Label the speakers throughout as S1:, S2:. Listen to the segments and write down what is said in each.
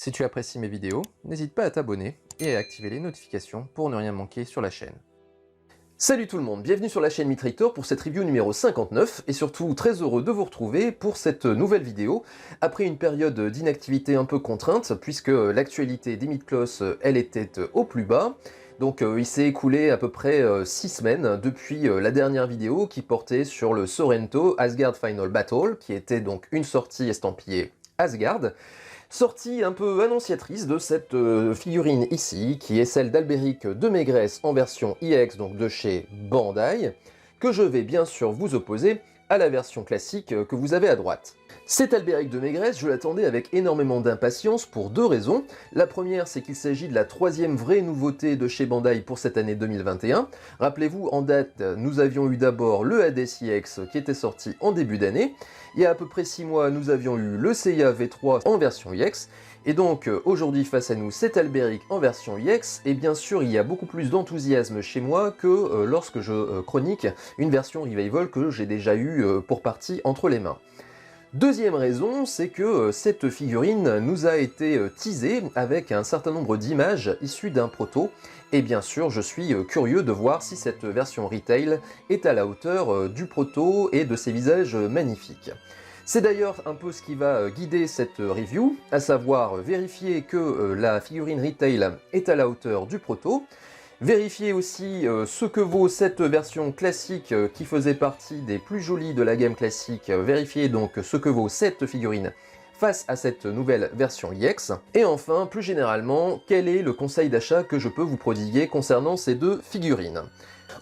S1: Si tu apprécies mes vidéos, n'hésite pas à t'abonner et à activer les notifications pour ne rien manquer sur la chaîne. Salut tout le monde, bienvenue sur la chaîne Mitrator pour cette review numéro 59 et surtout très heureux de vous retrouver pour cette nouvelle vidéo après une période d'inactivité un peu contrainte puisque l'actualité des Midcloth elle était au plus bas. Donc il s'est écoulé à peu près 6 semaines depuis la dernière vidéo qui portait sur le Sorrento Asgard Final Battle qui était donc une sortie estampillée Asgard. Sortie un peu annonciatrice de cette figurine ici, qui est celle d'Albéric de Maigresse en version EX, donc de chez Bandai, que je vais bien sûr vous opposer à la version classique que vous avez à droite. Cet Albéric de Maigresse, je l'attendais avec énormément d'impatience pour deux raisons. La première, c'est qu'il s'agit de la troisième vraie nouveauté de chez Bandai pour cette année 2021. Rappelez-vous, en date, nous avions eu d'abord le Hades EX qui était sorti en début d'année. Il y a à peu près 6 mois, nous avions eu le Seiya V3 en version EX. Et donc aujourd'hui face à nous cet Albéric en version EX, et bien sûr il y a beaucoup plus d'enthousiasme chez moi que lorsque je chronique une version Revival que j'ai déjà eu pour partie entre les mains. Deuxième raison, c'est que cette figurine nous a été teasée avec un certain nombre d'images issues d'un proto, et bien sûr je suis curieux de voir si cette version retail est à la hauteur du proto et de ses visages magnifiques. C'est d'ailleurs un peu ce qui va guider cette review, à savoir vérifier que la figurine retail est à la hauteur du proto, vérifier aussi ce que vaut cette version classique qui faisait partie des plus jolies de la gamme classique, vérifier donc ce que vaut cette figurine face à cette nouvelle version EX, et enfin, plus généralement, quel est le conseil d'achat que je peux vous prodiguer concernant ces deux figurines.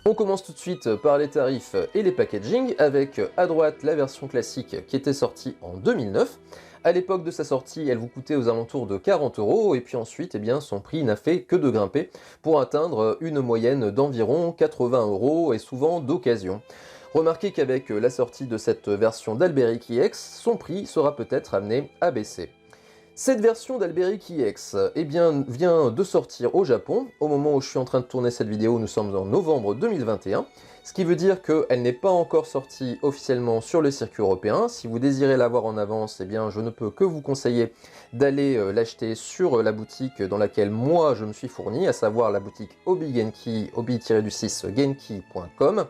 S1: On commence tout de suite par les tarifs et les packaging, avec à droite la version classique qui était sortie en 2009. À l'époque de sa sortie, elle vous coûtait aux alentours de 40 €, et puis ensuite, eh bien, son prix n'a fait que de grimper pour atteindre une moyenne d'environ 80 €, et souvent d'occasion. Remarquez qu'avec la sortie de cette version d'Albéric EX, son prix sera peut-être amené à baisser. Cette version d'Albéric EX eh bien, vient de sortir au Japon. Au moment où je suis en train de tourner cette vidéo, nous sommes en novembre 2021, ce qui veut dire qu'elle n'est pas encore sortie officiellement sur le circuit européen. Si vous désirez l'avoir en avance, eh bien, je ne peux que vous conseiller d'aller l'acheter sur la boutique dans laquelle moi je me suis fourni, à savoir la boutique Hobby Genki, hobby-du-6 genki.com.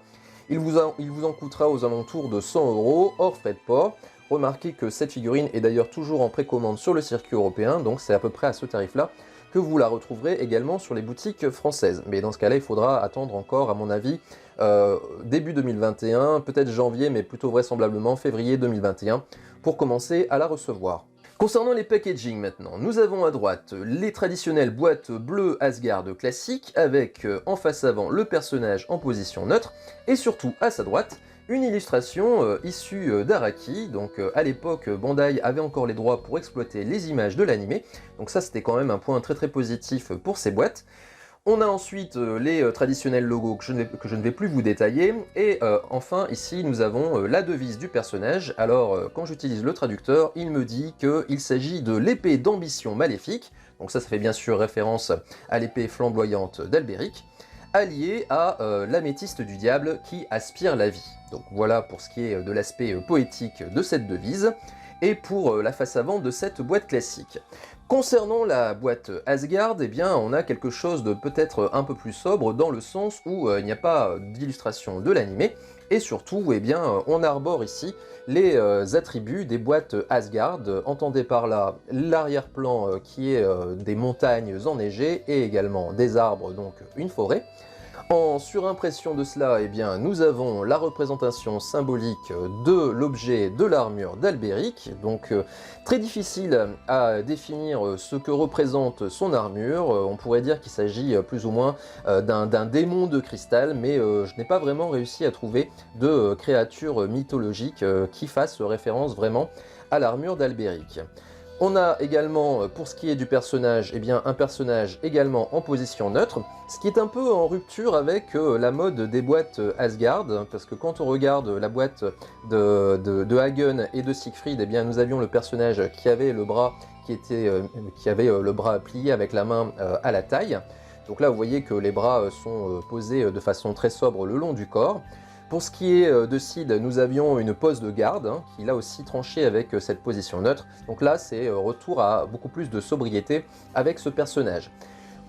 S1: Il vous en coûtera aux alentours de 100 € hors frais de port. Remarquez que cette figurine est d'ailleurs toujours en précommande sur le circuit européen, donc c'est à peu près à ce tarif-là que vous la retrouverez également sur les boutiques françaises. Mais dans ce cas-là, il faudra attendre encore, à mon avis, début 2021, peut-être janvier, mais plutôt vraisemblablement février 2021, pour commencer à la recevoir. Concernant les packaging maintenant, nous avons à droite les traditionnelles boîtes bleues Asgard classiques avec en face avant le personnage en position neutre, et surtout à sa droite, une illustration issue d'Araki. Donc à l'époque, Bandai avait encore les droits pour exploiter les images de l'anime, donc ça c'était quand même un point très positif pour ces boîtes. On a ensuite les traditionnels logos que je ne vais plus vous détailler, et enfin ici nous avons la devise du personnage. Alors quand j'utilise le traducteur, il me dit qu'il s'agit de l'épée d'ambition maléfique, donc ça fait bien sûr référence à l'épée flamboyante d'Albéric, alliée à l'améthyste du diable qui aspire la vie. Donc voilà pour ce qui est de l'aspect poétique de cette devise, et pour la face avant de cette boîte classique. Concernant la boîte Asgard, eh bien, on a quelque chose de peut-être un peu plus sobre dans le sens où il n'y a pas d'illustration de l'anime, et surtout eh bien, on arbore ici les attributs des boîtes Asgard. Entendez par là l'arrière-plan qui est des montagnes enneigées et également des arbres, donc une forêt. En surimpression de cela, eh bien, nous avons la représentation symbolique de l'objet de l'armure d'Albéric, donc très difficile à définir ce que représente son armure. On pourrait dire qu'il s'agit plus ou moins d'un démon de cristal, mais je n'ai pas vraiment réussi à trouver de créature mythologique qui fasse référence vraiment à l'armure d'Albéric. On a également, pour ce qui est du personnage, eh bien, un personnage également en position neutre, ce qui est un peu en rupture avec la mode des boîtes Asgard, parce que quand on regarde la boîte de Hagen et de Siegfried, eh bien, nous avions le personnage qui avait le bras le bras plié avec la main à la taille. Donc là, vous voyez que les bras sont posés de façon très sobre le long du corps. Pour ce qui est de Sid, nous avions une pose de garde, hein, qui là aussi tranchait avec cette position neutre. Donc là, c'est retour à beaucoup plus de sobriété avec ce personnage.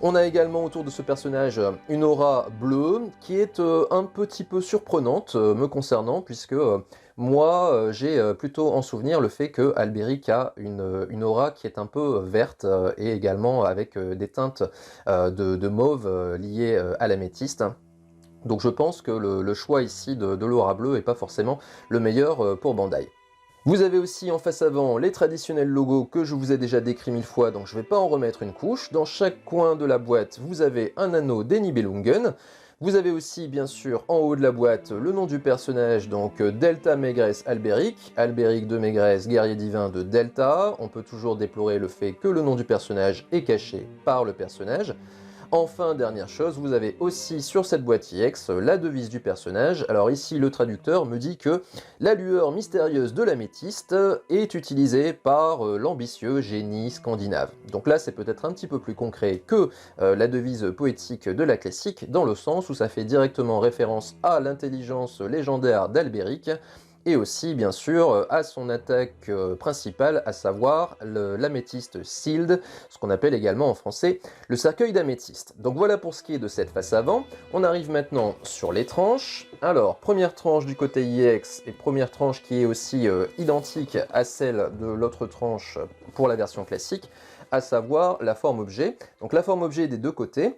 S1: On a également autour de ce personnage une aura bleue qui est un petit peu surprenante me concernant, puisque moi j'ai plutôt en souvenir le fait que Albéric a une aura qui est un peu verte et également avec des teintes de mauve liées à l'améthyste. Donc je pense que le choix ici de l'aura bleue n'est pas forcément le meilleur pour Bandai. Vous avez aussi en face avant les traditionnels logos que je vous ai déjà décrits 1000 fois, donc je ne vais pas en remettre une couche. Dans chaque coin de la boîte, vous avez un anneau des Nibelungen. Vous avez aussi, bien sûr, en haut de la boîte, le nom du personnage, donc Delta Maigres Albéric, Albéric de Maigres, guerrier divin de Delta. On peut toujours déplorer le fait que le nom du personnage est caché par le personnage. Enfin, dernière chose, vous avez aussi sur cette boîte IX la devise du personnage. Alors ici, le traducteur me dit que la lueur mystérieuse de l'améthyste est utilisée par l'ambitieux génie scandinave. Donc là, c'est peut-être un petit peu plus concret que la devise poétique de la classique, dans le sens où ça fait directement référence à l'intelligence légendaire d'Albéric, et aussi bien sûr à son attaque principale, à savoir l'améthyste Sealed, ce qu'on appelle également en français le cercueil d'améthyste. Donc voilà pour ce qui est de cette face avant. On arrive maintenant sur les tranches. Alors, première tranche du côté IX et première tranche qui est aussi identique à celle de l'autre tranche pour la version classique, à savoir la forme objet. Donc la forme objet des deux côtés.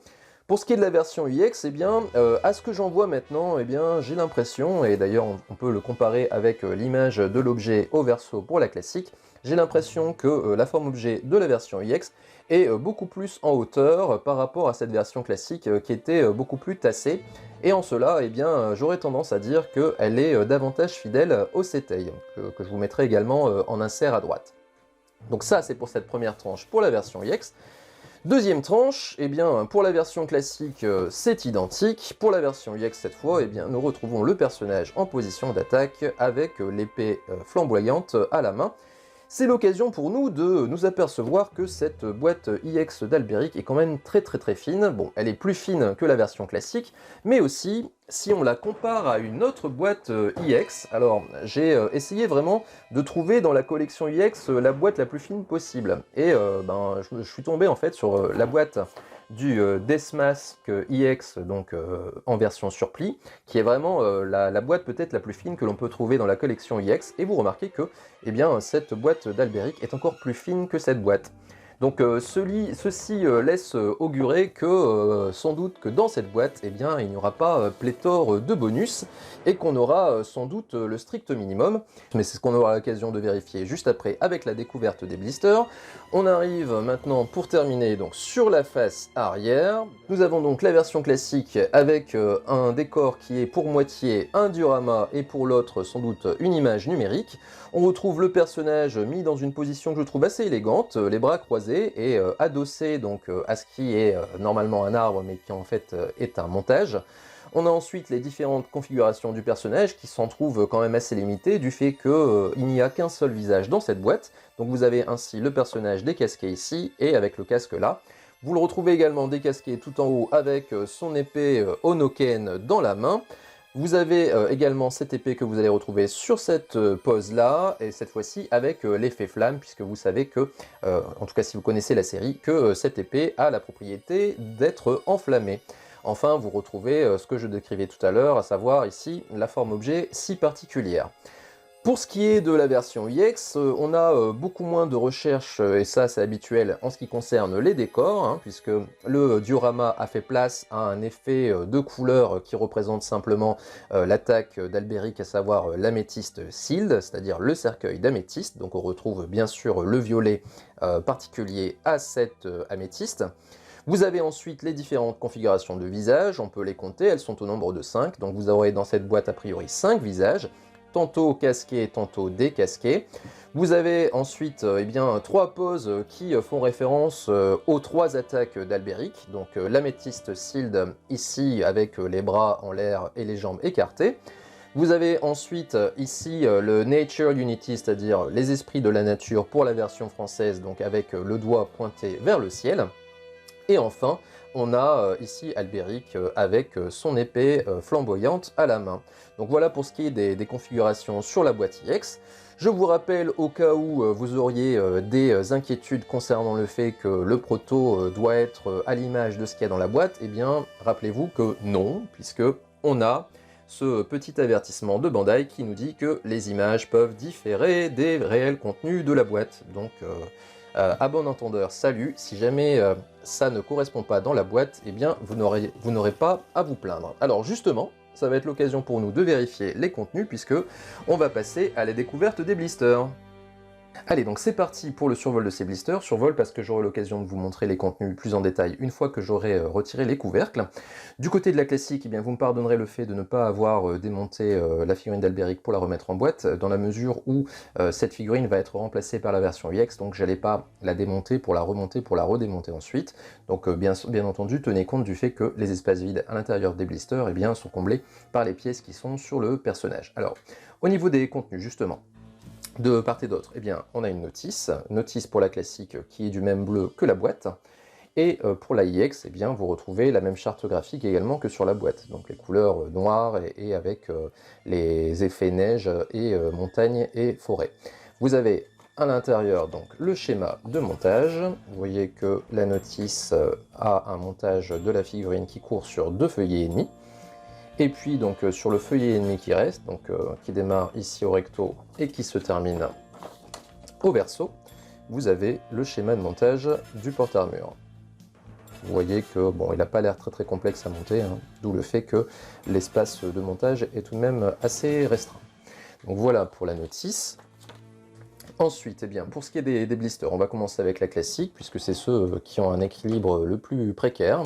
S1: Pour ce qui est de la version UX, eh bien, à ce que j'en vois maintenant, eh bien, j'ai l'impression, et d'ailleurs on peut le comparer avec l'image de l'objet au verso pour la classique, j'ai l'impression que la forme objet de la version UX est beaucoup plus en hauteur par rapport à cette version classique qui était beaucoup plus tassée. Et en cela, eh bien, j'aurais tendance à dire qu'elle est davantage fidèle au CTI, que je vous mettrai également en insert à droite. Donc ça, c'est pour cette première tranche pour la version UX. Deuxième tranche, eh bien, pour la version classique, c'est identique. Pour la version UX cette fois, eh bien, nous retrouvons le personnage en position d'attaque avec l'épée flamboyante à la main. C'est l'occasion pour nous de nous apercevoir que cette boîte IX d'Albéric est quand même très fine. Bon, elle est plus fine que la version classique, mais aussi, si on la compare à une autre boîte IX, alors j'ai essayé vraiment de trouver dans la collection IX la boîte la plus fine possible. Et je suis tombé en fait sur la boîte du Deathmask IX, donc en version surpli, qui est vraiment la boîte peut-être la plus fine que l'on peut trouver dans la collection IX, et vous remarquez que eh bien, cette boîte d'Albéric est encore plus fine que cette boîte. Donc ceci laisse augurer que sans doute que dans cette boîte, eh bien, il n'y aura pas pléthore de bonus et qu'on aura sans doute le strict minimum. Mais c'est ce qu'on aura l'occasion de vérifier juste après avec la découverte des blisters. On arrive maintenant pour terminer donc sur la face arrière. Nous avons donc la version classique avec un décor qui est pour moitié un diorama et pour l'autre sans doute une image numérique. On retrouve le personnage mis dans une position que je trouve assez élégante, les bras croisés et adossé donc à ce qui est normalement un arbre mais qui en fait est un montage. On a ensuite les différentes configurations du personnage qui s'en trouvent quand même assez limitées du fait qu'il n'y a qu'un seul visage dans cette boîte. Donc vous avez ainsi le personnage décasqué ici et avec le casque là. Vous le retrouvez également décasqué tout en haut avec son épée Onoken dans la main. Vous avez également cette épée que vous allez retrouver sur cette pose là, et cette fois-ci avec l'effet flamme, puisque vous savez que, en tout cas si vous connaissez la série, que cette épée a la propriété d'être enflammée. Enfin, vous retrouvez ce que je décrivais tout à l'heure, à savoir ici la forme objet si particulière. Pour ce qui est de la version IX, on a beaucoup moins de recherches, et ça c'est habituel en ce qui concerne les décors, hein, puisque le diorama a fait place à un effet de couleur qui représente simplement l'attaque d'Albéric, à savoir l'améthyste Sealed, c'est-à-dire le cercueil d'améthyste, donc on retrouve bien sûr le violet particulier à cette améthyste. Vous avez ensuite les différentes configurations de visages, on peut les compter, elles sont au nombre de 5, donc vous aurez dans cette boîte a priori 5 visages, tantôt casqués, tantôt décasqués. Vous avez ensuite eh bien, 3 poses qui font référence aux 3 attaques d'Albéric, donc l'améthyste Sealed ici avec les bras en l'air et les jambes écartées. Vous avez ensuite ici le Nature Unity, c'est-à-dire les esprits de la nature pour la version française, donc avec le doigt pointé vers le ciel. Et enfin, on a ici Albéric avec son épée flamboyante à la main. Donc voilà pour ce qui est des configurations sur la boîte iX. Je vous rappelle, au cas où vous auriez des inquiétudes concernant le fait que le proto doit être à l'image de ce qu'il y a dans la boîte, eh bien, rappelez-vous que non, puisque on a ce petit avertissement de Bandai qui nous dit que les images peuvent différer des réels contenus de la boîte. Donc, à bon entendeur, salut, si jamais ça ne correspond pas dans la boîte, eh bien, vous n'aurez pas à vous plaindre. Alors justement, ça va être l'occasion pour nous de vérifier les contenus, puisque on va passer à la découverte des blisters. Allez, donc c'est parti pour le survol de ces blisters. Survol parce que j'aurai l'occasion de vous montrer les contenus plus en détail une fois que j'aurai retiré les couvercles. Du côté de la classique, eh bien, vous me pardonnerez le fait de ne pas avoir démonté la figurine d'Albéric pour la remettre en boîte, dans la mesure où cette figurine va être remplacée par la version EX, donc j'allais pas la démonter pour la remonter, pour la redémonter ensuite. Donc bien entendu, tenez compte du fait que les espaces vides à l'intérieur des blisters eh bien, sont comblés par les pièces qui sont sur le personnage. Alors, au niveau des contenus, justement, de part et d'autre, eh bien, on a une notice pour la classique qui est du même bleu que la boîte, et pour la iX, eh bien, vous retrouvez la même charte graphique également que sur la boîte, donc les couleurs noires et avec les effets neige et montagne et forêt. Vous avez à l'intérieur donc le schéma de montage. Vous voyez que la notice a un montage de la figurine qui court sur 2 feuillets et demi. Et puis donc sur le feuillet ennemi qui reste, donc qui démarre ici au recto et qui se termine au verso, vous avez le schéma de montage du porte-armure. Vous voyez que bon, il n'a pas l'air très complexe à monter, hein, d'où le fait que l'espace de montage est tout de même assez restreint. Donc voilà pour la notice. Ensuite, eh bien, pour ce qui est des blisters, on va commencer avec la classique, puisque c'est ceux qui ont un équilibre le plus précaire.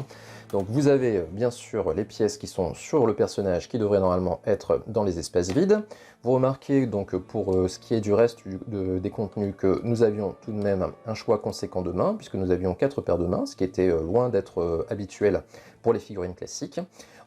S1: Donc vous avez bien sûr les pièces qui sont sur le personnage, qui devraient normalement être dans les espaces vides. Vous remarquez donc pour ce qui est du reste des contenus que nous avions tout de même un choix conséquent de mains, puisque nous avions 4 paires de mains, ce qui était loin d'être habituel pour les figurines classiques.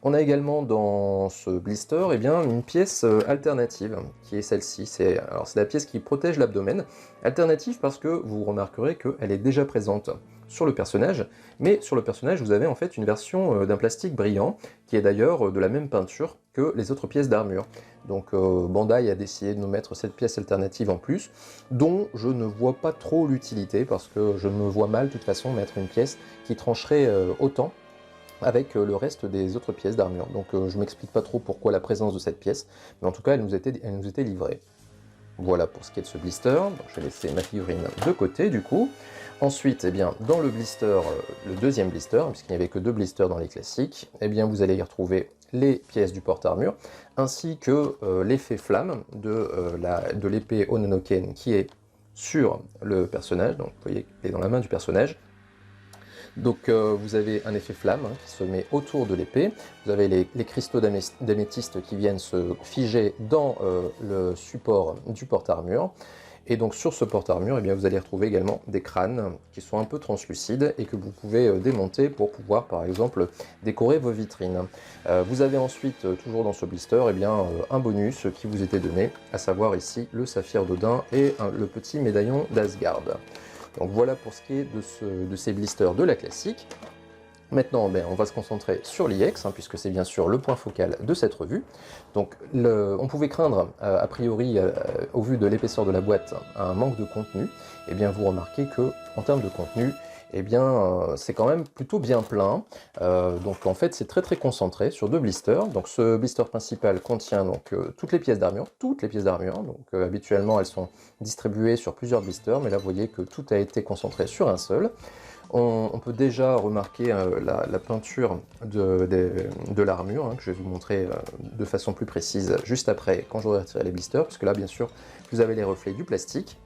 S1: On a également dans ce blister eh bien, une pièce alternative, qui est celle-ci. C'est la pièce qui protège l'abdomen. Alternative parce que vous remarquerez qu'elle est déjà présente sur le personnage, mais sur le personnage vous avez en fait une version d'un plastique brillant, qui est d'ailleurs de la même peinture que les autres pièces d'armure. Donc Bandai a décidé de nous mettre cette pièce alternative en plus, dont je ne vois pas trop l'utilité, parce que je me vois mal de toute façon mettre une pièce qui trancherait autant avec le reste des autres pièces d'armure. Donc je m'explique pas trop pourquoi la présence de cette pièce, mais en tout cas elle nous était livrée. Voilà pour ce qui est de ce blister. Donc, je vais laisser ma figurine de côté du coup. Ensuite, eh bien, dans le blister, le deuxième blister, puisqu'il n'y avait que 2 blisters dans les classiques, eh bien, vous allez y retrouver les pièces du porte-armure, ainsi que l'effet flamme de l'épée Ononoken qui est sur le personnage. Donc vous voyez qu'elle est dans la main du personnage. Donc vous avez un effet flamme qui se met autour de l'épée, vous avez les cristaux d'améthyste qui viennent se figer dans le support du porte-armure, et donc sur ce porte-armure, eh bien, vous allez retrouver également des crânes qui sont un peu translucides et que vous pouvez démonter pour pouvoir par exemple décorer vos vitrines. Vous avez ensuite, toujours dans ce blister, eh bien, un bonus qui vous était donné, à savoir ici le saphir d'Odin et le petit médaillon d'Asgard. Donc voilà pour ce qui est de ces blisters de la classique. Maintenant, on va se concentrer sur l'IX, puisque c'est bien sûr le point focal de cette revue. Donc on pouvait craindre, a priori, au vu de l'épaisseur de la boîte, un manque de contenu. Et bien vous remarquez que en termes de contenu, eh bien c'est quand même plutôt bien plein. Donc en fait c'est très concentré sur 2 blisters. Donc ce blister principal contient donc toutes les pièces d'armure, donc habituellement elles sont distribuées sur plusieurs blisters, mais là vous voyez que tout a été concentré sur un seul. On peut déjà remarquer la peinture de l'armure, que je vais vous montrer de façon plus précise juste après, quand j'aurai retiré les blisters, puisque là bien sûr vous avez les reflets du plastique.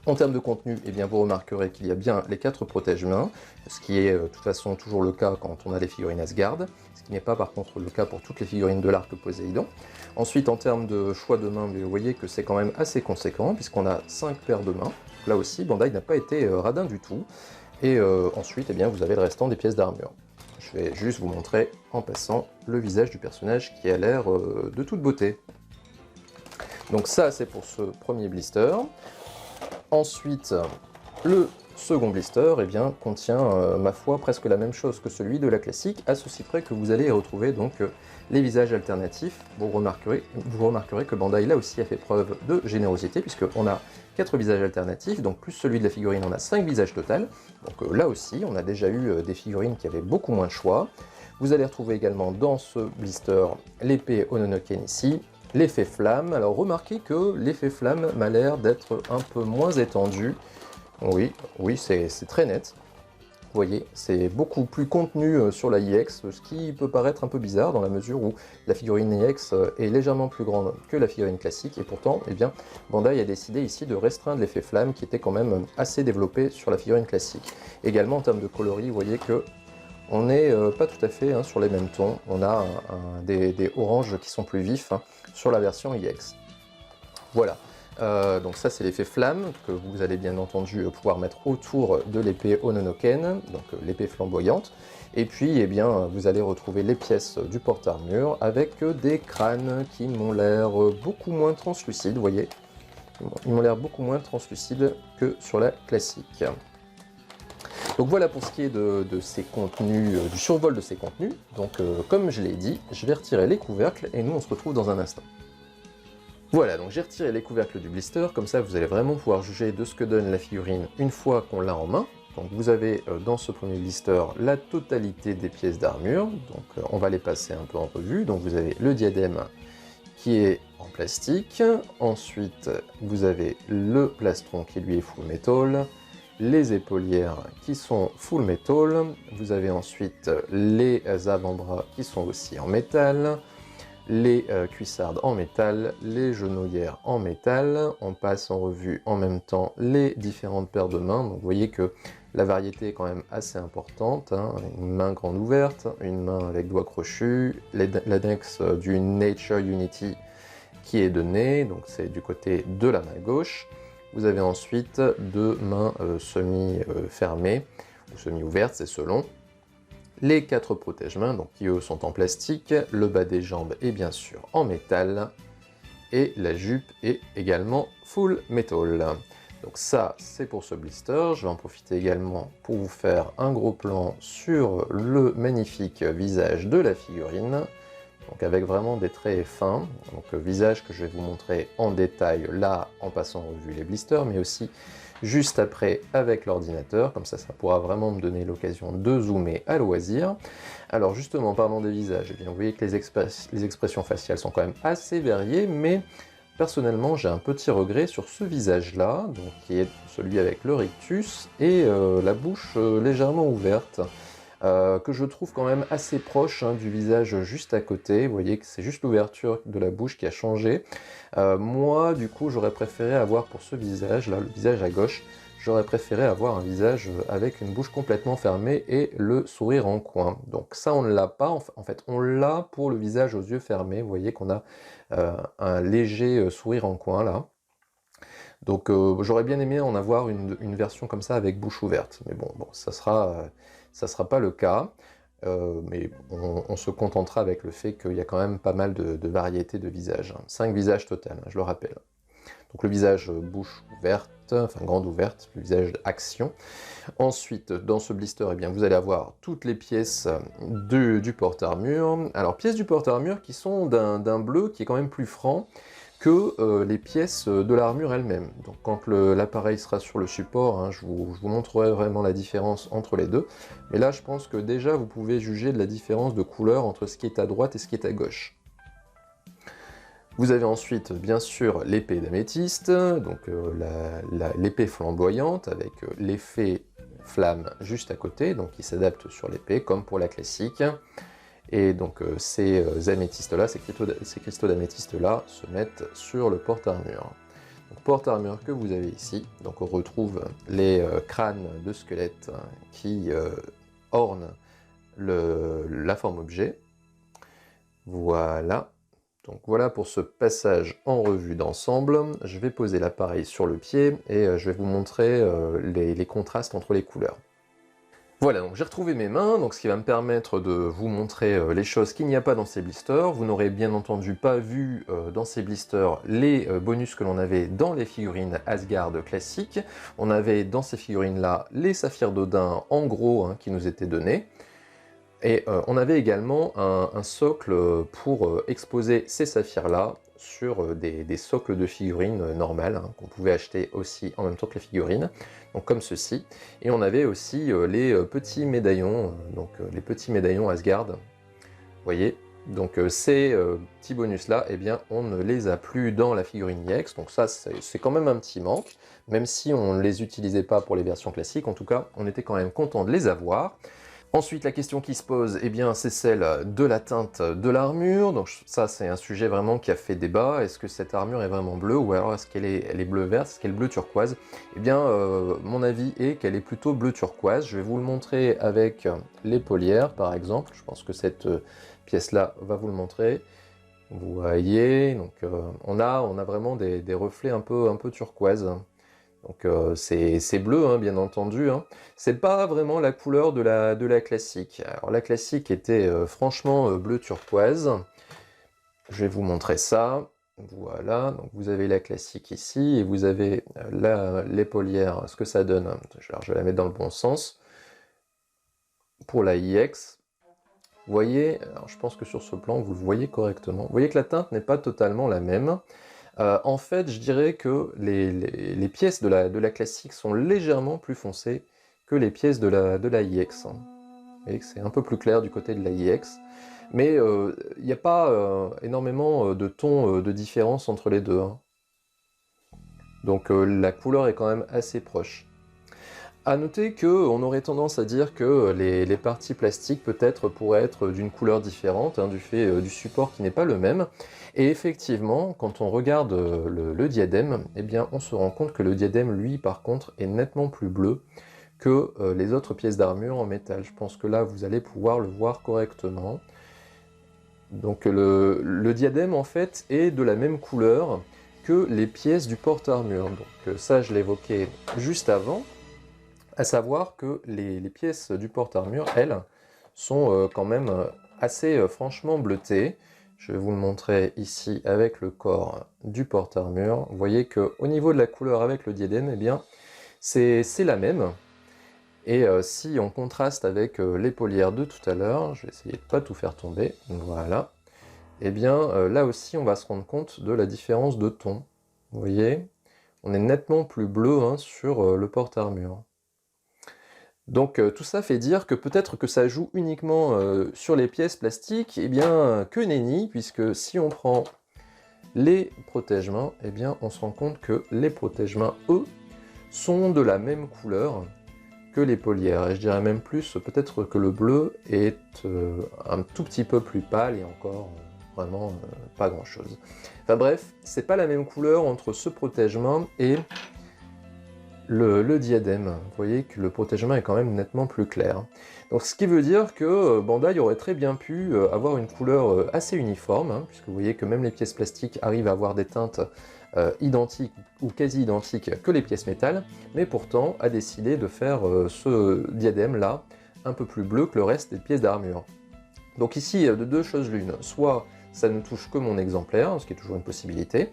S1: En termes de contenu, eh bien, vous remarquerez qu'il y a bien les 4 protège-mains, ce qui est de toute façon toujours le cas quand on a les figurines Asgard, ce qui n'est pas par contre le cas pour toutes les figurines de l'arc Poséidon. Ensuite, en termes de choix de mains, vous voyez que c'est quand même assez conséquent, puisqu'on a 5 paires de mains. Là aussi, Bandai n'a pas été radin du tout. Et ensuite, eh bien, vous avez le restant des pièces d'armure. Je vais juste vous montrer en passant le visage du personnage qui a l'air de toute beauté. Donc ça, c'est pour ce premier blister. Ensuite, le second blister eh bien, contient, ma foi, presque la même chose que celui de la classique, à ceci près que vous allez y retrouver donc les visages alternatifs. Vous remarquerez que Bandai là aussi a fait preuve de générosité, puisqu'on a 4 visages alternatifs, donc plus celui de la figurine, on a 5 visages total. Donc là aussi, on a déjà eu des figurines qui avaient beaucoup moins de choix. Vous allez retrouver également dans ce blister l'épée Ononoken ici, l'effet flamme. Alors remarquez que l'effet flamme m'a l'air d'être un peu moins étendu. Oui, c'est très net. Vous voyez, c'est beaucoup plus contenu sur la IX, ce qui peut paraître un peu bizarre dans la mesure où la figurine IX est légèrement plus grande que la figurine classique, et pourtant, eh bien, Bandai a décidé ici de restreindre l'effet flamme qui était quand même assez développé sur la figurine classique. Également en termes de coloris, vous voyez que on n'est pas tout à fait sur les mêmes tons, on a des oranges qui sont plus vifs sur la version IX. Voilà. Donc ça c'est l'effet flamme que vous allez bien entendu pouvoir mettre autour de l'épée Ononoken, donc l'épée flamboyante. Et puis eh bien, vous allez retrouver les pièces du porte-armure avec des crânes qui m'ont l'air beaucoup moins translucides, vous voyez. Ils m'ont l'air beaucoup moins translucides que sur la classique. Donc voilà pour ce qui est de ces contenus, du survol de ces contenus. Donc comme je l'ai dit, je vais retirer les couvercles et nous on se retrouve dans un instant. Voilà, donc j'ai retiré les couvercles du blister, comme ça vous allez vraiment pouvoir juger de ce que donne la figurine une fois qu'on l'a en main. Donc vous avez dans ce premier blister la totalité des pièces d'armure, donc on va les passer un peu en revue. Donc vous avez le diadème qui est en plastique, ensuite vous avez le plastron qui lui est full metal, les épaulières qui sont full metal, vous avez ensuite les avant-bras qui sont aussi en métal, les cuissardes en métal, les genouillères en métal. On passe en revue en même temps les différentes paires de mains. Donc vous voyez que la variété est quand même assez importante. Une main grande ouverte, une main avec doigt crochu, l'index du Nature Unity qui est donné, donc c'est du côté de la main gauche. Vous avez ensuite deux mains semi-fermées ou semi-ouvertes, c'est selon. Les 4 protège-mains, donc qui eux sont en plastique, le bas des jambes est bien sûr en métal, et la jupe est également full metal. Donc ça, c'est pour ce blister. Je vais en profiter également pour vous faire un gros plan sur le magnifique visage de la figurine, donc avec vraiment des traits fins. Donc visage que je vais vous montrer en détail là, en passant en revue les blisters, mais aussi juste après avec l'ordinateur, comme ça pourra vraiment me donner l'occasion de zoomer à loisir. Alors justement, en parlant des visages, eh bien, vous voyez que les expressions faciales sont quand même assez variées, mais personnellement j'ai un petit regret sur ce visage-là, donc qui est celui avec le rictus et la bouche légèrement ouverte. Que je trouve quand même assez proche du visage juste à côté. Vous voyez que c'est juste l'ouverture de la bouche qui a changé. Moi, du coup, j'aurais préféré avoir pour ce visage, là, le visage à gauche, j'aurais préféré avoir un visage avec une bouche complètement fermée et le sourire en coin. Donc ça, on ne l'a pas. En fait, on l'a pour le visage aux yeux fermés. Vous voyez qu'on a un léger sourire en coin, là. Donc j'aurais bien aimé en avoir une version comme ça avec bouche ouverte. Mais bon, ça sera pas le cas. Mais on se contentera avec le fait qu'il y a quand même pas mal de variétés de visages. 5 visages total, je le rappelle. Donc le visage bouche ouverte, enfin grande ouverte, le visage action. Ensuite, dans ce blister, eh bien, vous allez avoir toutes les pièces du porte-armure. Alors, pièces du porte-armure qui sont d'un bleu qui est quand même plus franc que les pièces de l'armure elle-même. Donc quand l'appareil sera sur le support, je vous montrerai vraiment la différence entre les deux. Mais là, je pense que déjà, vous pouvez juger de la différence de couleur entre ce qui est à droite et ce qui est à gauche. Vous avez ensuite, bien sûr, l'épée d'améthyste, donc l'épée flamboyante avec l'effet flamme juste à côté, donc qui s'adapte sur l'épée, comme pour la classique. Et donc ces améthystes-là, ces cristaux d'améthyste-là se mettent sur le porte-armure. Donc porte-armure que vous avez ici, donc on retrouve les crânes de squelettes qui ornent la forme objet. Voilà. Donc voilà pour ce passage en revue d'ensemble. Je vais poser l'appareil sur le pied et je vais vous montrer les contrastes entre les couleurs. Voilà, donc j'ai retrouvé mes mains, donc ce qui va me permettre de vous montrer les choses qu'il n'y a pas dans ces blisters. Vous n'aurez bien entendu pas vu dans ces blisters les bonus que l'on avait dans les figurines Asgard classiques. On avait dans ces figurines-là les saphirs d'Odin en gros qui nous étaient donnés. Et on avait également un socle pour exposer ces saphirs-là sur des socles de figurines normales, qu'on pouvait acheter aussi en même temps que les figurines, donc comme ceci. Et on avait aussi les petits médaillons, les petits médaillons Asgard, vous voyez. Donc ces petits bonus-là, eh bien, on ne les a plus dans la figurine EX, donc ça c'est quand même un petit manque, même si on ne les utilisait pas pour les versions classiques, en tout cas on était quand même content de les avoir. Ensuite, la question qui se pose, eh bien, c'est celle de la teinte de l'armure. Donc ça, c'est un sujet vraiment qui a fait débat. Est-ce que cette armure est vraiment bleue ou alors est-ce qu'elle est bleu-verte, est-ce qu'elle est bleu turquoise? Eh bien, mon avis est qu'elle est plutôt bleu turquoise. Je vais vous le montrer avec les polières, par exemple. Je pense que cette pièce-là va vous le montrer. Vous voyez, donc on a vraiment des reflets un peu turquoise. Donc c'est bleu, bien entendu. C'est pas vraiment la couleur de la classique. Alors la classique était franchement bleu turquoise. Je vais vous montrer ça. Voilà, donc vous avez la classique ici, et vous avez les polières, ce que ça donne. Alors, je vais la mettre dans le bon sens. Pour la IX, vous voyez, alors je pense que sur ce plan, vous le voyez correctement. Vous voyez que la teinte n'est pas totalement la même. En fait, je dirais que les pièces de la classique sont légèrement plus foncées que les pièces de la IX. Vous voyez que c'est un peu plus clair du côté de la IX. Mais il n'y a pas énormément de tons de différence entre les deux. Donc la couleur est quand même assez proche. A noter qu'on aurait tendance à dire que les parties plastiques peut-être pourraient être d'une couleur différente, du fait du support qui n'est pas le même. Et effectivement, quand on regarde le diadème, eh bien, on se rend compte que le diadème, lui, par contre, est nettement plus bleu que les autres pièces d'armure en métal. Je pense que là, vous allez pouvoir le voir correctement. Donc le diadème, en fait, est de la même couleur que les pièces du porte-armure. Donc ça, je l'évoquais juste avant. À savoir que les pièces du porte-armure, elles, sont quand même assez franchement bleutées. Je vais vous le montrer ici avec le corps du porte-armure. Vous voyez qu'au niveau de la couleur avec le diadème, eh bien, c'est la même. Et si on contraste avec les polières de tout à l'heure, je vais essayer de ne pas tout faire tomber, voilà, eh bien là aussi on va se rendre compte de la différence de ton. Vous voyez, on est nettement plus bleu sur le porte-armure. Donc tout ça fait dire que peut-être que ça joue uniquement sur les pièces plastiques, eh bien que nenni, puisque si on prend les protège-mains, eh bien on se rend compte que les protège-mains, eux, sont de la même couleur que les polières. Et je dirais même plus, peut-être que le bleu est un tout petit peu plus pâle et encore vraiment pas grand-chose. Enfin bref, c'est pas la même couleur entre ce protège-main et le diadème. Vous voyez que le protège-main est quand même nettement plus clair. Donc ce qui veut dire que Bandai aurait très bien pu avoir une couleur assez uniforme, puisque vous voyez que même les pièces plastiques arrivent à avoir des teintes identiques ou quasi identiques que les pièces métal, mais pourtant a décidé de faire ce diadème-là un peu plus bleu que le reste des pièces d'armure. Donc ici, de deux choses l'une, soit ça ne touche que mon exemplaire, ce qui est toujours une possibilité,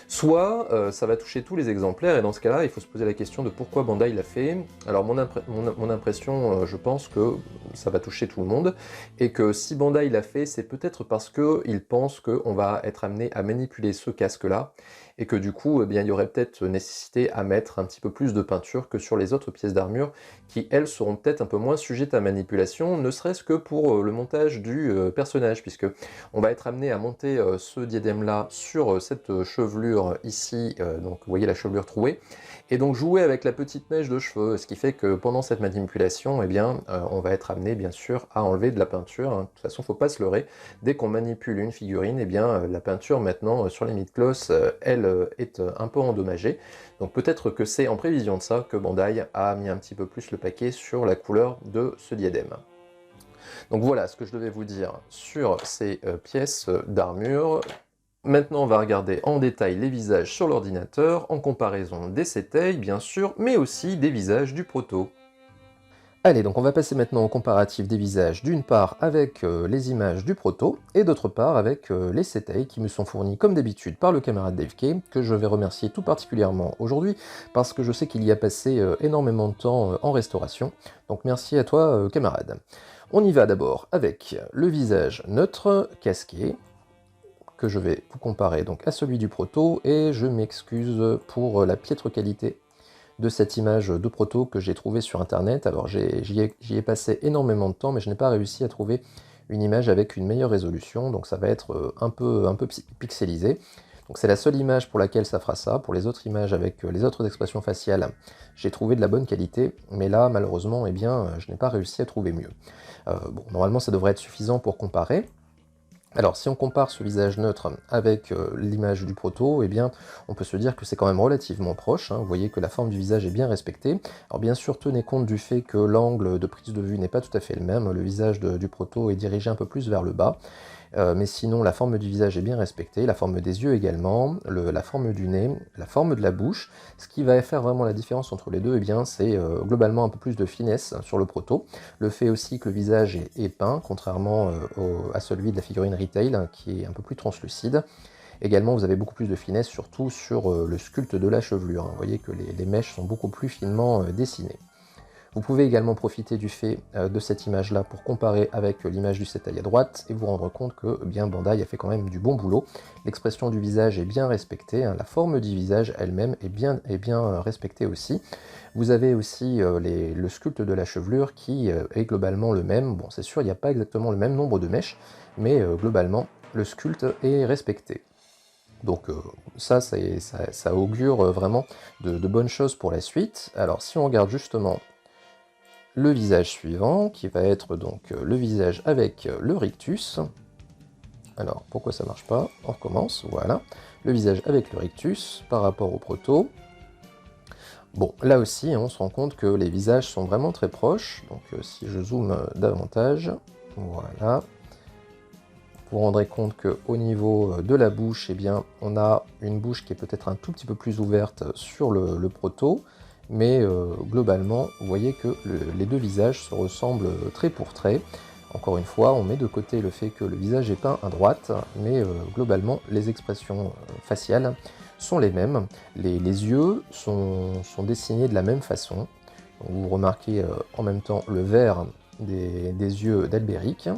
S1: soit ça va toucher tous les exemplaires, et dans ce cas-là, il faut se poser la question de pourquoi Bandai l'a fait. Alors mon impression, je pense que ça va toucher tout le monde, et que si Bandai l'a fait, c'est peut-être parce qu'il pense qu'on va être amené à manipuler ce casque-là, et que du coup, eh bien, il y aurait peut-être nécessité à mettre un petit peu plus de peinture que sur les autres pièces d'armure, qui elles seront peut-être un peu moins sujettes à manipulation, ne serait-ce que pour le montage du personnage, puisque on va être amené à monter ce diadème-là sur cette chevelure ici, donc vous voyez la chevelure trouée, et donc jouer avec la petite mèche de cheveux, ce qui fait que pendant cette manipulation, eh bien, on va être amené bien sûr à enlever de la peinture. De toute façon, faut pas se leurrer, dès qu'on manipule une figurine, eh bien, la peinture maintenant sur les mid-cloth, elle est un peu endommagée. Donc peut-être que c'est en prévision de ça que Bandai a mis un petit peu plus le paquet sur la couleur de ce diadème. Donc voilà ce que je devais vous dire sur ces pièces d'armure. Maintenant, on va regarder en détail les visages sur l'ordinateur, en comparaison des Setei, bien sûr, mais aussi des visages du proto. Allez, donc on va passer maintenant au comparatif des visages, d'une part avec les images du proto, et d'autre part avec les CTI qui me sont fournis comme d'habitude par le camarade DaveK, que je vais remercier tout particulièrement aujourd'hui, parce que je sais qu'il y a passé énormément de temps en restauration, donc merci à toi camarade. On y va d'abord avec le visage neutre, casqué, que je vais vous comparer donc à celui du proto, et je m'excuse pour la piètre qualité de cette image de proto que j'ai trouvée sur internet. Alors j'y ai passé énormément de temps, mais je n'ai pas réussi à trouver une image avec une meilleure résolution, donc ça va être un peu pixelisé. Donc c'est la seule image pour laquelle ça fera ça. Pour les autres images avec les autres expressions faciales, j'ai trouvé de la bonne qualité, mais là malheureusement, eh bien, je n'ai pas réussi à trouver mieux. Bon, normalement ça devrait être suffisant pour comparer. Alors, si on compare ce visage neutre avec l'image du proto, eh bien, on peut se dire que c'est quand même relativement proche, hein. Vous voyez que la forme du visage est bien respectée. Alors bien sûr, tenez compte du fait que l'angle de prise de vue n'est pas tout à fait le même. Le visage du proto est dirigé un peu plus vers le bas. Mais sinon, la forme du visage est bien respectée, la forme des yeux également, la forme du nez, la forme de la bouche. Ce qui va faire vraiment la différence entre les deux, eh bien, c'est globalement un peu plus de finesse sur le proto. Le fait aussi que le visage est peint, contrairement à celui de la figurine Retail, hein, qui est un peu plus translucide. Également, vous avez beaucoup plus de finesse, surtout sur le sculpte de la chevelure, hein. Vous voyez que les mèches sont beaucoup plus finement dessinées. Vous pouvez également profiter du fait de cette image-là pour comparer avec l'image du Setai à droite et vous rendre compte que bien Bandai a fait quand même du bon boulot. L'expression du visage est bien respectée, hein, la forme du visage elle-même est bien respectée aussi. Vous avez aussi le sculpte de la chevelure qui est globalement le même. Bon, c'est sûr, il n'y a pas exactement le même nombre de mèches, mais globalement, le sculpte est respecté. Donc ça augure vraiment de bonnes choses pour la suite. Alors si on regarde justement le visage suivant, qui va être donc le visage avec le rictus. Alors, pourquoi ça marche pas? On recommence, voilà. Le visage avec le rictus par rapport au proto. Bon, là aussi, on se rend compte que les visages sont vraiment très proches. Donc, si je zoome davantage, voilà. Vous vous rendrez compte qu'au niveau de la bouche, eh bien, on a une bouche qui est peut-être un tout petit peu plus ouverte sur le proto. Mais globalement, vous voyez que les deux visages se ressemblent trait pour trait. Encore une fois, on met de côté le fait que le visage est peint à droite, mais globalement, les expressions faciales sont les mêmes. Les yeux sont dessinés de la même façon. Donc, vous remarquez en même temps le vert des yeux d'Albéric,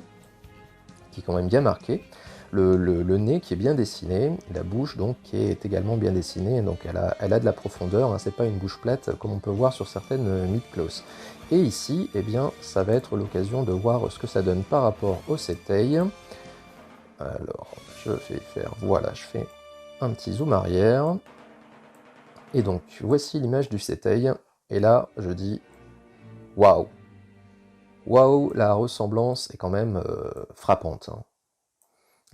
S1: qui est quand même bien marqué. Le nez qui est bien dessiné, la bouche donc qui est également bien dessinée, donc elle a de la profondeur, hein, c'est pas une bouche plate comme on peut voir sur certaines Mythclos. Et ici, eh bien, ça va être l'occasion de voir ce que ça donne par rapport au Setai. Alors, je vais faire, voilà, je fais un petit zoom arrière. Et donc, voici l'image du Setai, et là, je dis, waouh! Waouh, la ressemblance est quand même frappante, hein.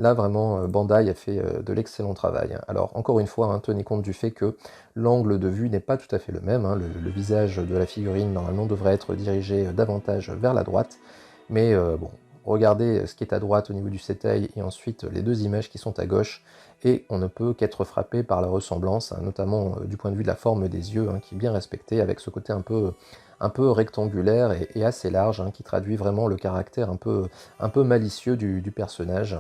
S1: Là, vraiment, Bandai a fait de l'excellent travail. Alors, encore une fois, hein, tenez compte du fait que l'angle de vue n'est pas tout à fait le même, hein. Le visage de la figurine, normalement, devrait être dirigé davantage vers la droite. Mais bon, regardez ce qui est à droite au niveau du Setai, et ensuite les deux images qui sont à gauche, et on ne peut qu'être frappé par la ressemblance, hein, notamment du point de vue de la forme des yeux, hein, qui est bien respectée, avec ce côté un peu rectangulaire et assez large, hein, qui traduit vraiment le caractère un peu malicieux du personnage.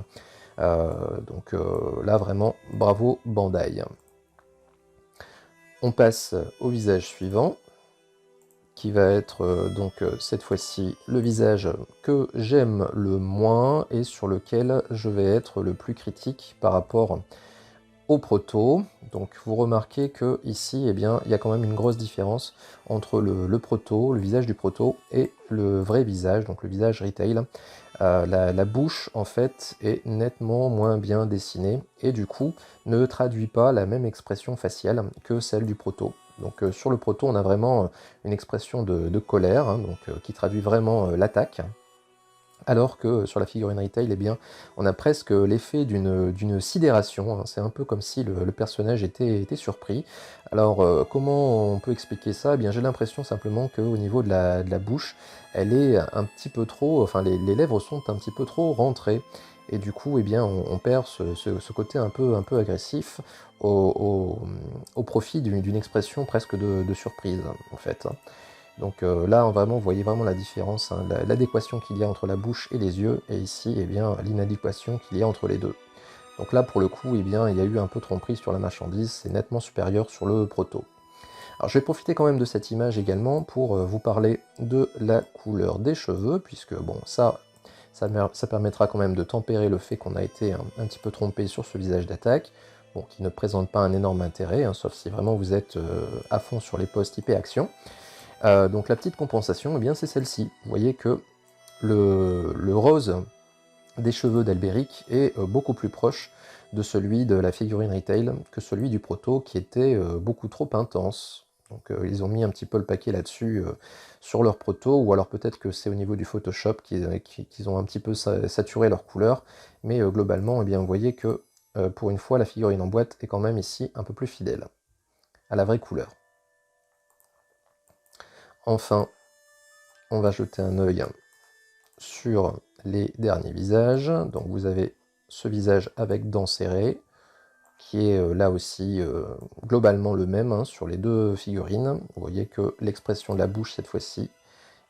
S1: Donc là vraiment bravo Bandai. On passe au visage suivant, qui va être donc cette fois-ci le visage que j'aime le moins et sur lequel je vais être le plus critique par rapport au proto. Donc vous remarquez que ici, eh bien, il y a quand même une grosse différence entre le proto, le visage du proto, et le vrai visage, donc le visage Retail. La bouche, en fait, est nettement moins bien dessinée, et du coup, ne traduit pas la même expression faciale que celle du proto. Donc sur le proto, on a vraiment une expression de colère, hein, donc, qui traduit vraiment l'attaque. Alors que sur la figurine Retail, eh bien, on a presque l'effet d'une sidération, hein. C'est un peu comme si le personnage était surpris. Alors, comment on peut expliquer ça? Eh bien, j'ai l'impression simplement qu'au niveau de la bouche, elle est un petit peu trop, enfin, les lèvres sont un petit peu trop rentrées. Et du coup, eh bien, on perd ce côté un peu agressif au profit d'une expression presque de surprise, en fait. Donc là, vraiment, vous voyez vraiment la différence, hein, l'adéquation qu'il y a entre la bouche et les yeux, et ici, eh bien, l'inadéquation qu'il y a entre les deux. Donc là, pour le coup, eh bien, il y a eu un peu tromperie sur la marchandise, c'est nettement supérieur sur le proto. Alors je vais profiter quand même de cette image également pour vous parler de la couleur des cheveux, puisque bon, ça permettra quand même de tempérer le fait qu'on a été un petit peu trompé sur ce visage d'attaque, bon, qui ne présente pas un énorme intérêt, hein, sauf si vraiment vous êtes à fond sur les postes IP action. Donc la petite compensation, eh bien c'est celle-ci. Vous voyez que le rose des cheveux d'Alberic est beaucoup plus proche de celui de la figurine retail que celui du proto, qui était beaucoup trop intense. Donc ils ont mis un petit peu le paquet là-dessus sur leur proto, ou alors peut-être que c'est au niveau du Photoshop qu'ils ont un petit peu saturé leur couleur, mais globalement, eh bien, vous voyez que pour une fois, la figurine en boîte est quand même ici un peu plus fidèle à la vraie couleur. Enfin, on va jeter un œil sur les derniers visages. Donc vous avez ce visage avec dents serrées, qui est là aussi globalement le même hein, sur les deux figurines. Vous voyez que l'expression de la bouche cette fois-ci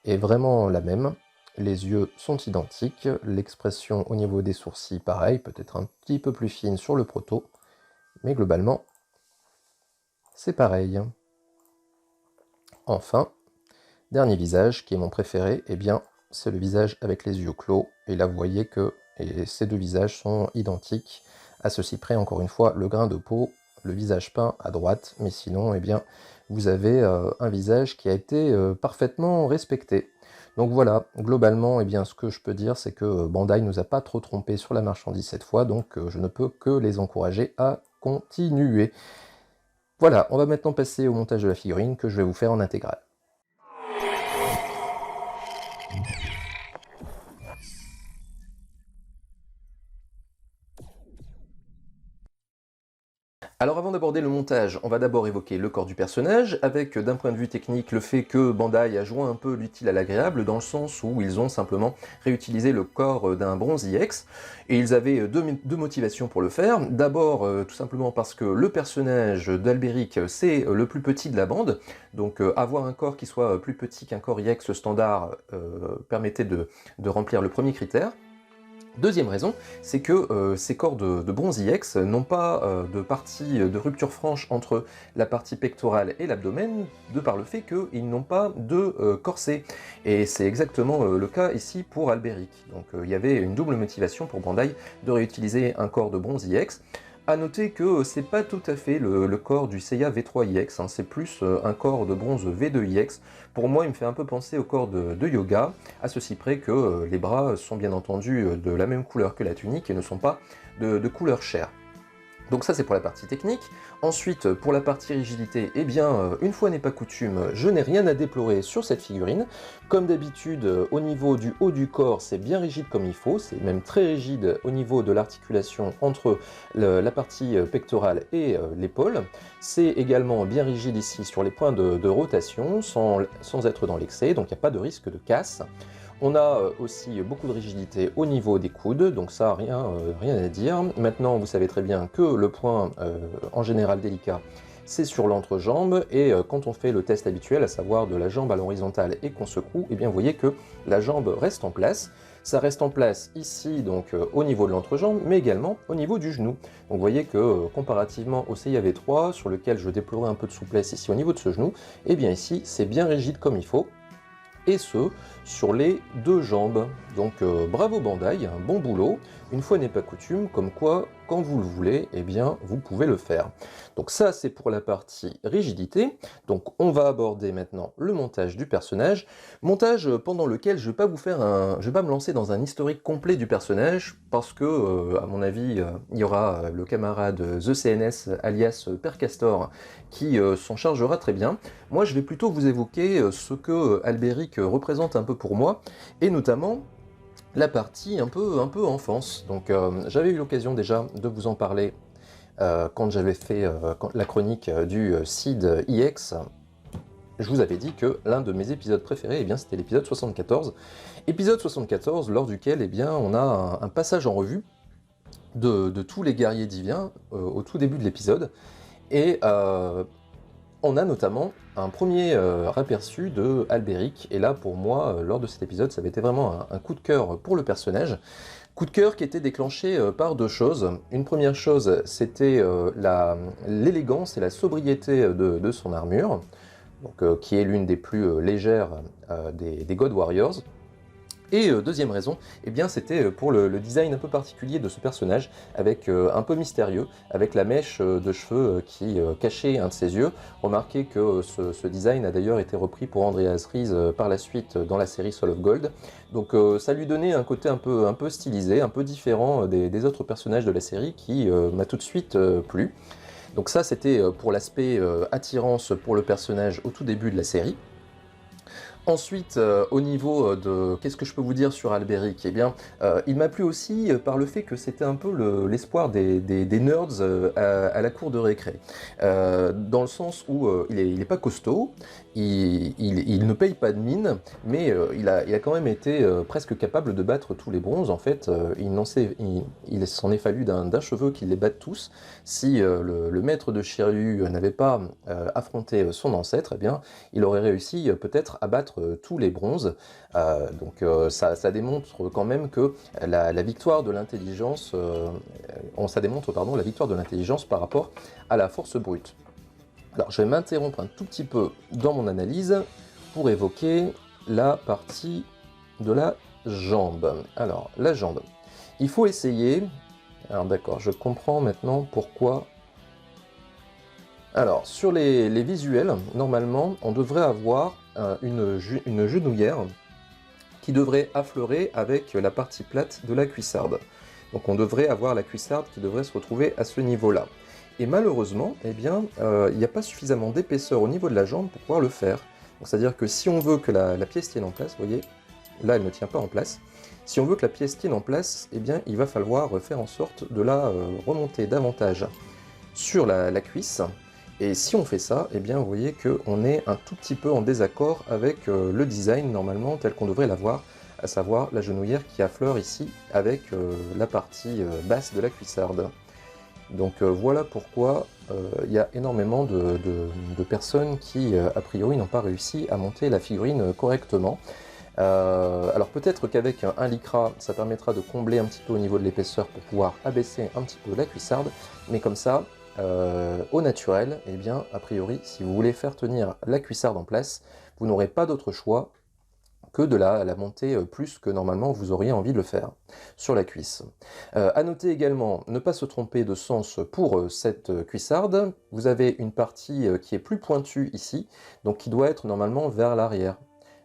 S1: est vraiment la même. Les yeux sont identiques, l'expression au niveau des sourcils pareil, peut-être un petit peu plus fine sur le proto, mais globalement c'est pareil. Enfin, dernier visage qui est mon préféré, eh bien c'est le visage avec les yeux clos, et là vous voyez que ces deux visages sont identiques, à ceci près encore une fois le grain de peau, le visage peint à droite, mais sinon eh bien vous avez un visage qui a été parfaitement respecté. Donc voilà, globalement eh bien ce que je peux dire c'est que Bandai nous a pas trop trompé sur la marchandise cette fois, donc je ne peux que les encourager à continuer. Voilà, on va maintenant passer au montage de la figurine que je vais vous faire en intégrale. Alors avant d'aborder le montage, on va d'abord évoquer le corps du personnage, avec d'un point de vue technique le fait que Bandai a joint un peu l'utile à l'agréable, dans le sens où ils ont simplement réutilisé le corps d'un bronze IX, et ils avaient deux motivations pour le faire. D'abord, tout simplement parce que le personnage d'Alberic, c'est le plus petit de la bande, donc avoir un corps qui soit plus petit qu'un corps IX standard permettait de remplir le premier critère. Deuxième raison, c'est que ces corps de bronze IX n'ont pas de partie de rupture franche entre la partie pectorale et l'abdomen, de par le fait qu'ils n'ont pas de corset. Et c'est exactement le cas ici pour Alberic. Donc il y avait une double motivation pour Bandai de réutiliser un corps de bronze IX. A noter que c'est pas tout à fait le corps du Seiya V3IX, hein, c'est plus un corps de bronze V2IX. Pour moi, il me fait un peu penser au corps de Yoga, à ceci près que les bras sont bien entendu de la même couleur que la tunique et ne sont pas de couleur chair. Donc ça c'est pour la partie technique. Ensuite, pour la partie rigidité, eh bien, une fois n'est pas coutume, je n'ai rien à déplorer sur cette figurine. Comme d'habitude, au niveau du haut du corps, c'est bien rigide comme il faut, c'est même très rigide au niveau de l'articulation entre la partie pectorale et l'épaule. C'est également bien rigide ici sur les points de rotation, sans être dans l'excès, donc il n'y a pas de risque de casse. On a aussi beaucoup de rigidité au niveau des coudes, donc ça, rien à dire. Maintenant, vous savez très bien que le point, en général délicat, c'est sur l'entrejambe, et quand on fait le test habituel, à savoir de la jambe à l'horizontale et qu'on secoue, eh bien vous voyez que la jambe reste en place. Ça reste en place ici, donc au niveau de l'entrejambe, mais également au niveau du genou. Donc vous voyez que comparativement au Seiya V3, sur lequel je déplorais un peu de souplesse ici au niveau de ce genou, eh bien ici, c'est bien rigide comme il faut, et ce, sur les deux jambes. Donc bravo Bandai, un bon boulot, une fois n'est pas coutume, comme quoi, quand vous le voulez, eh bien, vous pouvez le faire. Donc ça, c'est pour la partie rigidité. Donc on va aborder maintenant le montage du personnage, montage pendant lequel je vais pas me lancer dans un historique complet du personnage, parce que, à mon avis, il y aura le camarade The CNS, alias Père Castor, qui s'en chargera très bien. Moi, je vais plutôt vous évoquer ce que Alberic représente un peu pour moi, et notamment la partie un peu enfance. Donc j'avais eu l'occasion déjà de vous en parler quand j'avais fait la chronique du Seed IX. Je vous avais dit que l'un de mes épisodes préférés, eh bien, c'était l'épisode 74. Épisode 74, lors duquel eh bien, on a un passage en revue de tous les guerriers divins au tout début de l'épisode. Et on a notamment un premier aperçu de Albéric, et là pour moi, lors de cet épisode, ça avait été vraiment un coup de cœur pour le personnage. Coup de cœur qui était déclenché par deux choses. Une première chose, c'était l'élégance et la sobriété de son armure, donc, qui est l'une des plus légères des God Warriors. Et deuxième raison, eh bien c'était pour le design un peu particulier de ce personnage, avec un peu mystérieux, avec la mèche de cheveux qui cachait un de ses yeux. Remarquez que ce design a d'ailleurs été repris pour Andreas Riese par la suite dans la série Soul of Gold. Donc ça lui donnait un côté un peu stylisé, un peu différent des autres personnages de la série qui m'a tout de suite plu. Donc ça c'était pour l'aspect attirance pour le personnage au tout début de la série. Ensuite, au niveau de... Qu'est-ce que je peux vous dire sur Albéric? Eh bien, il m'a plu aussi par le fait que c'était un peu l'espoir des nerds à la cour de récré. Dans le sens où il est pas costaud, il ne paye pas de mine, mais il a quand même été presque capable de battre tous les bronzes. En fait, il s'en est fallu d'un cheveu qu'il les batte tous. Si le maître de Shiryu n'avait pas affronté son ancêtre, eh bien, il aurait réussi peut-être à battre tous les bronzes. Donc ça démontre quand même que la victoire de l'intelligence, ça démontre pardon, la victoire de l'intelligence par rapport à la force brute. Alors je vais m'interrompre un tout petit peu dans mon analyse pour évoquer la partie de la jambe. Alors la jambe, il faut essayer... Alors d'accord, je comprends maintenant pourquoi... Alors, sur les visuels, normalement, on devrait avoir une genouillère qui devrait affleurer avec la partie plate de la cuissarde. Donc on devrait avoir la cuissarde qui devrait se retrouver à ce niveau-là. Et malheureusement, eh bien, il n'y a pas suffisamment d'épaisseur au niveau de la jambe pour pouvoir le faire. C'est-à-dire que si on veut que la pièce tienne en place, vous voyez, là elle ne tient pas en place. Si on veut que la pièce tienne en place, eh bien, il va falloir faire en sorte de la remonter davantage sur la cuisse. Et si on fait ça, eh bien vous voyez qu'on est un tout petit peu en désaccord avec le design normalement tel qu'on devrait l'avoir, à savoir la genouillère qui affleure ici avec la partie basse de la cuissarde. Donc voilà pourquoi il y a énormément de personnes qui a priori n'ont pas réussi à monter la figurine correctement. Alors peut-être qu'avec un lycra, ça permettra de combler un petit peu au niveau de l'épaisseur pour pouvoir abaisser un petit peu la cuissarde, mais comme ça, au naturel, eh bien, a priori, si vous voulez faire tenir la cuissarde en place, vous n'aurez pas d'autre choix que de la monter plus que normalement vous auriez envie de le faire sur la cuisse. À noter également, ne pas se tromper de sens pour cette cuissarde. Vous avez une partie qui est plus pointue ici, donc qui doit être normalement vers l'arrière.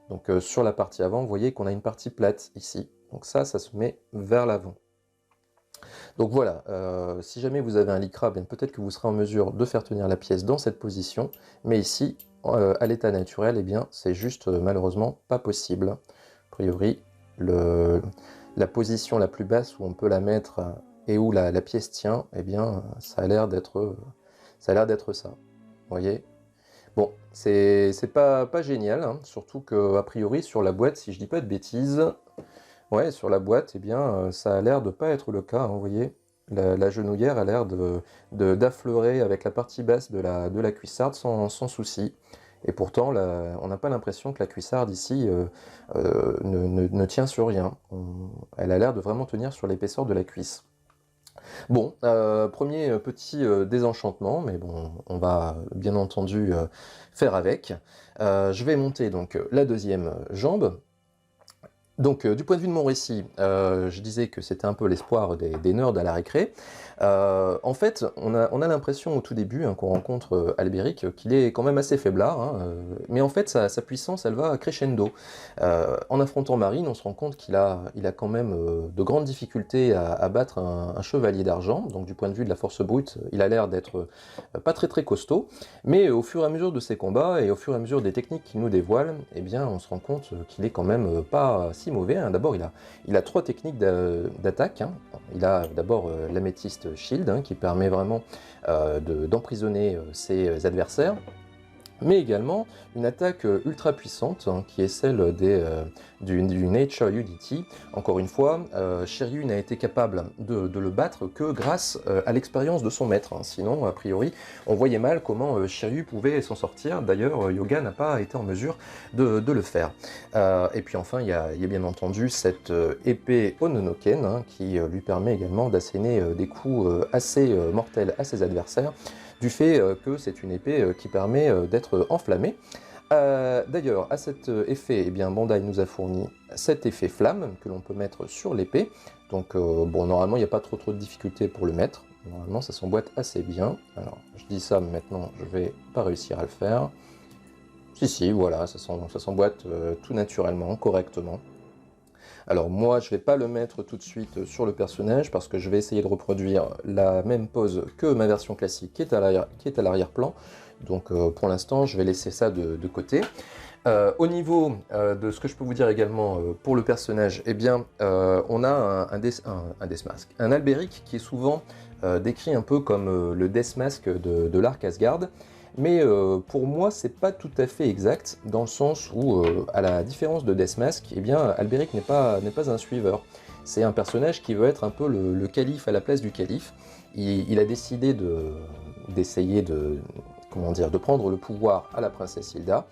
S1: Donc sur la partie avant, vous voyez qu'on a une partie plate ici. Donc ça se met vers l'avant. Donc voilà, si jamais vous avez un lycra, bien peut-être que vous serez en mesure de faire tenir la pièce dans cette position, mais ici, à l'état naturel, eh bien c'est juste malheureusement pas possible. A priori, la position la plus basse où on peut la mettre et où la pièce tient, eh bien ça a l'air d'être ça. Vous voyez? Bon, c'est pas génial, hein, surtout qu'a priori sur la boîte, si je dis pas de bêtises, ouais, sur la boîte, eh bien, ça a l'air de pas être le cas, hein, vous voyez. La genouillère a l'air d'affleurer avec la partie basse de la cuissarde sans souci. Et pourtant, on n'a pas l'impression que la cuissarde ici ne tient sur rien. Elle a l'air de vraiment tenir sur l'épaisseur de la cuisse. Bon, premier petit désenchantement, mais bon, on va bien entendu faire avec. Je vais monter donc la deuxième jambe. Donc, du point de vue de mon récit, je disais que c'était un peu l'espoir des nerds à la récré. En fait, on a l'impression au tout début hein, qu'on rencontre Albéric qu'il est quand même assez faiblard, hein, mais en fait sa puissance elle va crescendo. En affrontant Marine, on se rend compte qu'il a quand même de grandes difficultés à battre un chevalier d'argent, donc du point de vue de la force brute, il a l'air d'être pas très costaud, mais au fur et à mesure de ses combats et au fur et à mesure des techniques qu'il nous dévoile, eh bien on se rend compte qu'il est quand même pas si mauvais. Hein. D'abord il a 3 techniques d'attaque, hein. Il a d'abord l'améthyste shield, hein, qui permet vraiment d'emprisonner ses adversaires. mais également une attaque ultra puissante hein, qui est celle du Nature Unity. Encore une fois, Shiryu n'a été capable de le battre que grâce à l'expérience de son maître. Hein. Sinon, a priori, on voyait mal comment Shiryu pouvait s'en sortir. D'ailleurs, Yoga n'a pas été en mesure de le faire. Et puis enfin, il y a bien entendu cette épée Ononoken hein, qui lui permet également d'asséner des coups assez mortels à ses adversaires, du fait que c'est une épée qui permet d'être enflammée. D'ailleurs, à cet effet, eh bien, Bandai nous a fourni cet effet flamme que l'on peut mettre sur l'épée. Donc, bon, normalement, il n'y a pas trop de difficultés pour le mettre. Normalement, ça s'emboîte assez bien. Alors, je dis ça, mais maintenant, je vais pas réussir à le faire. Si, voilà, ça s'emboîte tout naturellement, correctement. Alors moi, je ne vais pas le mettre tout de suite sur le personnage parce que je vais essayer de reproduire la même pose que ma version classique qui est à l'arrière-plan. Donc pour l'instant, je vais laisser ça de côté. Au niveau de ce que je peux vous dire également pour le personnage, eh bien, on a un Deathmask, un Alberic qui est souvent décrit un peu comme le Deathmask de l'Arc Asgard. Mais pour moi, c'est pas tout à fait exact, dans le sens où, à la différence de Deathmask, eh bien, Alberic n'est pas un suiveur. C'est un personnage qui veut être un peu le calife à la place du calife. Il a décidé d'essayer de prendre le pouvoir à la princesse Hilda.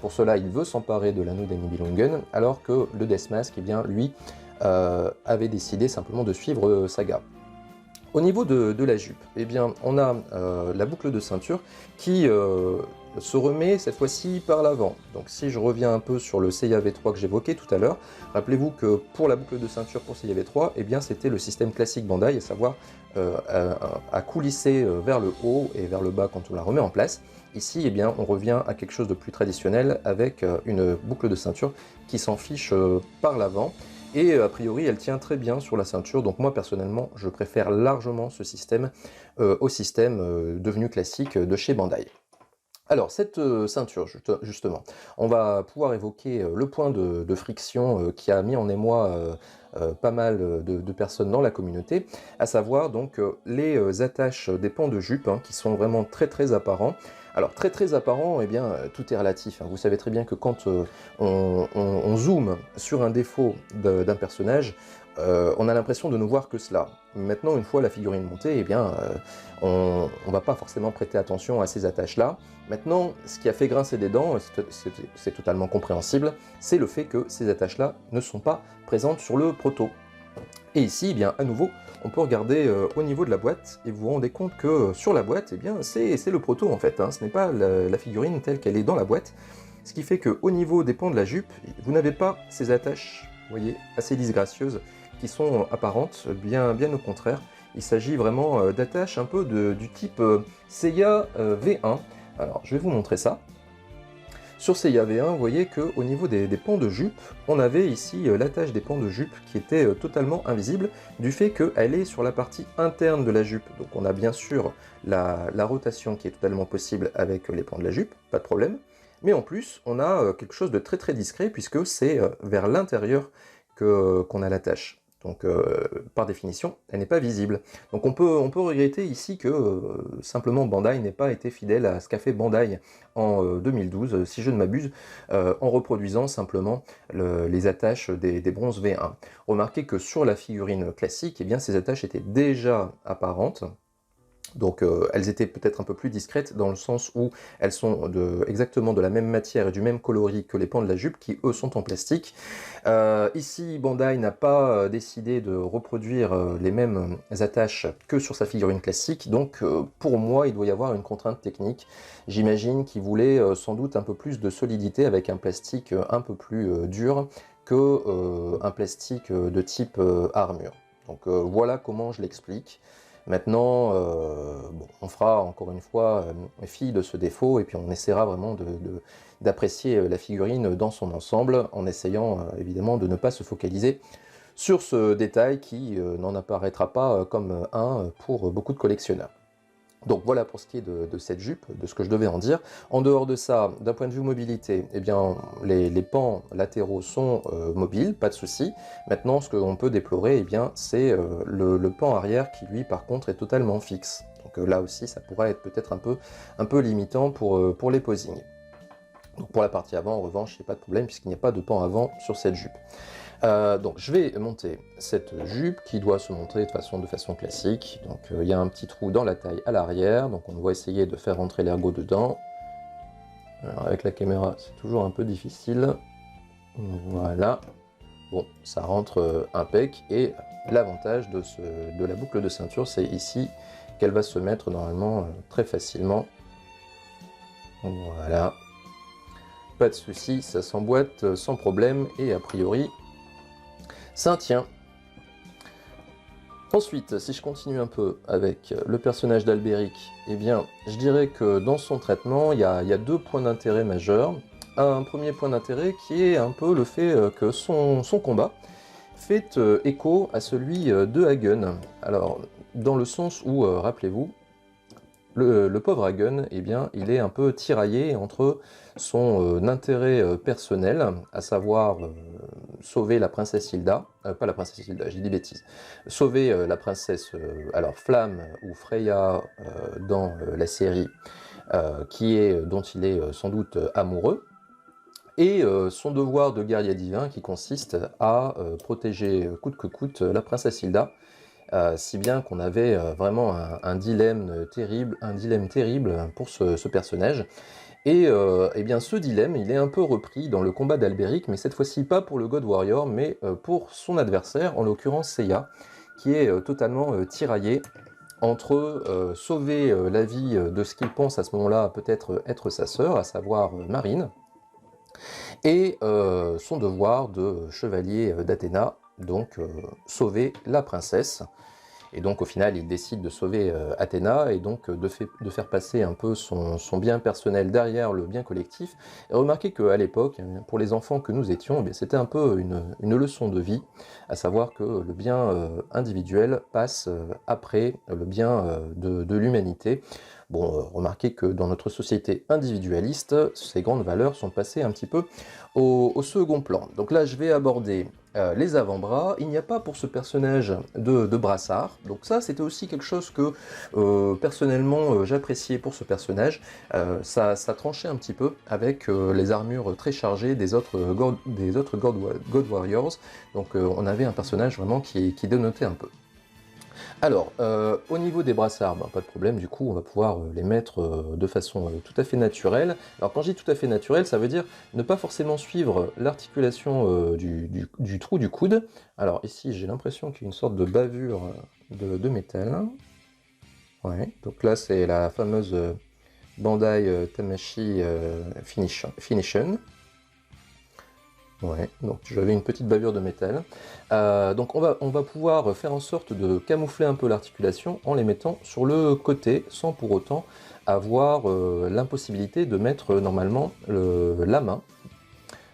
S1: Pour cela, il veut s'emparer de l'anneau des Nibelungen, alors que le Deathmask, eh bien, lui, avait décidé simplement de suivre Saga. Au niveau de la jupe, eh bien, on a la boucle de ceinture qui se remet cette fois-ci par l'avant. Donc si je reviens un peu sur le Seiya V3 que j'évoquais tout à l'heure, rappelez-vous que pour la boucle de ceinture pour Seiya V3, eh bien, c'était le système classique Bandai, à savoir à coulisser vers le haut et vers le bas quand on la remet en place. Ici, eh bien, on revient à quelque chose de plus traditionnel avec une boucle de ceinture qui s'en fiche par l'avant. Et a priori, elle tient très bien sur la ceinture, donc moi personnellement, je préfère largement ce système au système devenu classique de chez Bandai. Alors, cette ceinture, justement, on va pouvoir évoquer le point de friction qui a mis en émoi pas mal de personnes dans la communauté, à savoir donc les attaches des pans de jupe hein, qui sont vraiment très apparents. Alors très apparent, eh bien tout est relatif. Hein. Vous savez très bien que quand on zoome sur un défaut d'un personnage, on a l'impression de ne voir que cela. Maintenant, une fois la figurine montée, eh bien, on ne va pas forcément prêter attention à ces attaches-là. Maintenant, ce qui a fait grincer des dents, c'est totalement compréhensible, c'est le fait que ces attaches-là ne sont pas présentes sur le proto. Et ici, eh bien, à nouveau, on peut regarder au niveau de la boîte et vous vous rendez compte que sur la boîte, eh bien, c'est le proto en fait, hein, ce n'est pas la figurine telle qu'elle est dans la boîte. Ce qui fait qu'au niveau des pans de la jupe, vous n'avez pas ces attaches, vous voyez, assez disgracieuses, qui sont apparentes, bien au contraire. Il s'agit vraiment d'attaches un peu du type Seiya V1. Alors, je vais vous montrer ça. Sur Seiya V1, vous voyez qu'au niveau des pans de jupe, on avait ici l'attache des pans de jupe qui était totalement invisible, du fait qu'elle est sur la partie interne de la jupe. Donc on a bien sûr la rotation qui est totalement possible avec les pans de la jupe, pas de problème. Mais en plus, on a quelque chose de très discret, puisque c'est vers l'intérieur qu'on a l'attache. Donc par définition, elle n'est pas visible. Donc on peut regretter ici que simplement Bandai n'ait pas été fidèle à ce qu'a fait Bandai en 2012, si je ne m'abuse, en reproduisant simplement les attaches des bronzes V1. Remarquez que sur la figurine classique, eh bien, ces attaches étaient déjà apparentes. Donc elles étaient peut-être un peu plus discrètes dans le sens où elles sont exactement de la même matière et du même coloris que les pans de la jupe qui eux sont en plastique. Ici Bandai n'a pas décidé de reproduire les mêmes attaches que sur sa figurine classique, donc pour moi il doit y avoir une contrainte technique. J'imagine qu'il voulait sans doute un peu plus de solidité avec un plastique un peu plus dur que un plastique de type armure. Donc voilà comment je l'explique. Maintenant, bon, on fera encore une fois fi de ce défaut et puis on essaiera vraiment d'apprécier la figurine dans son ensemble en essayant évidemment de ne pas se focaliser sur ce détail qui n'en apparaîtra pas comme un pour beaucoup de collectionneurs. Donc voilà pour ce qui est de cette jupe, de ce que je devais en dire. En dehors de ça, d'un point de vue mobilité, eh bien, les pans latéraux sont mobiles, pas de souci. Maintenant, ce qu'on peut déplorer, eh bien, c'est le pan arrière qui, lui, par contre, est totalement fixe. Donc là aussi, ça pourrait être peut-être un peu limitant pour les posings. Donc pour la partie avant, en revanche, il n'y a pas de problème puisqu'il n'y a pas de pan avant sur cette jupe. Donc je vais monter cette jupe qui doit se monter de façon classique. Donc il y a un petit trou dans la taille à l'arrière, donc on va essayer de faire rentrer l'ergot dedans. Alors avec la caméra, c'est toujours un peu difficile. Voilà. Bon, ça rentre impec, et l'avantage de la boucle de ceinture, c'est ici qu'elle va se mettre normalement très facilement. Voilà. Pas de souci, ça s'emboîte sans problème, et a priori, ça tient. Ensuite, si je continue un peu avec le personnage d'Albéric, eh bien, je dirais que dans son traitement, il y a deux points d'intérêt majeurs. Un premier point d'intérêt qui est un peu le fait que son combat fait écho à celui de Hagen. Alors, dans le sens où, rappelez-vous, le pauvre Hagen, eh bien, il est un peu tiraillé entre son intérêt personnel, à savoir sauver la princesse Hilda, pas la princesse Hilda, j'ai dit bêtises, sauver la princesse, alors Flamme ou Freya dans la série, dont il est sans doute amoureux, et son devoir de guerrier divin qui consiste à protéger coûte que coûte la princesse Hilda, si bien qu'on avait vraiment un dilemme terrible pour ce personnage. Et bien ce dilemme, il est un peu repris dans le combat d'Albéric, mais cette fois-ci pas pour le God Warrior, mais pour son adversaire, en l'occurrence Seiya, qui est totalement tiraillé entre sauver la vie de ce qu'il pense à ce moment-là peut-être être sa sœur, à savoir Marine, et son devoir de chevalier d'Athéna, donc sauver la princesse. Et donc au final, il décide de sauver Athéna, et donc de faire passer un peu son bien personnel derrière le bien collectif. Et remarquez qu'à l'époque, pour les enfants que nous étions, c'était un peu une leçon de vie, à savoir que le bien individuel passe après le bien de l'humanité. Bon, remarquez que dans notre société individualiste, ces grandes valeurs sont passées un petit peu au second plan. Donc là, je vais aborder les avant-bras. Il n'y a pas pour ce personnage de brassard. Donc ça, c'était aussi quelque chose que personnellement j'appréciais pour ce personnage. Ça tranchait un petit peu avec les armures très chargées des autres God Warriors. Donc on avait un personnage vraiment qui dénotait un peu. Alors, au niveau des brassards, pas de problème, du coup on va pouvoir les mettre de façon tout à fait naturelle. Alors quand je dis tout à fait naturel, ça veut dire ne pas forcément suivre l'articulation du trou du coude. Alors ici j'ai l'impression qu'il y a une sorte de bavure de métal. Ouais, donc là c'est la fameuse Bandai Tamashi Finition. Ouais, donc j'avais une petite bavure de métal. Donc on va pouvoir faire en sorte de camoufler un peu l'articulation en les mettant sur le côté, sans pour autant avoir l'impossibilité de mettre normalement la main.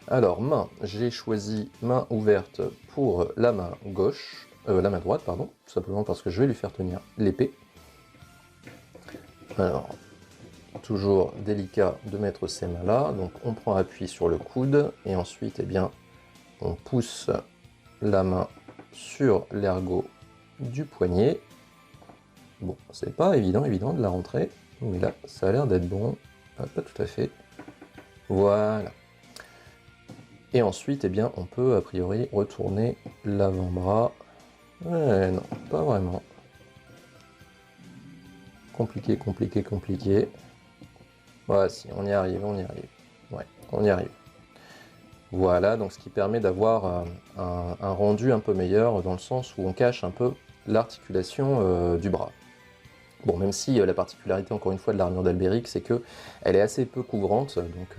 S1: Alors main, j'ai choisi main ouverte pour la main gauche, la main droite, pardon, tout simplement parce que je vais lui faire tenir l'épée. Alors, toujours délicat de mettre ces mains là, donc on prend appui sur le coude et ensuite eh bien, on pousse la main sur l'ergot du poignet. Bon, c'est pas évident de la rentrer, mais là ça a l'air d'être bon, pas tout à fait. Voilà. Et ensuite eh bien, on peut a priori retourner l'avant-bras. Ouais, non, pas vraiment. Compliqué. Voilà, si, on y arrive. Ouais, on y arrive. Voilà, donc ce qui permet d'avoir un rendu un peu meilleur, dans le sens où on cache un peu l'articulation du bras. Bon, même si la particularité, encore une fois, de l'armure d'Albéric, c'est qu'elle est assez peu couvrante, donc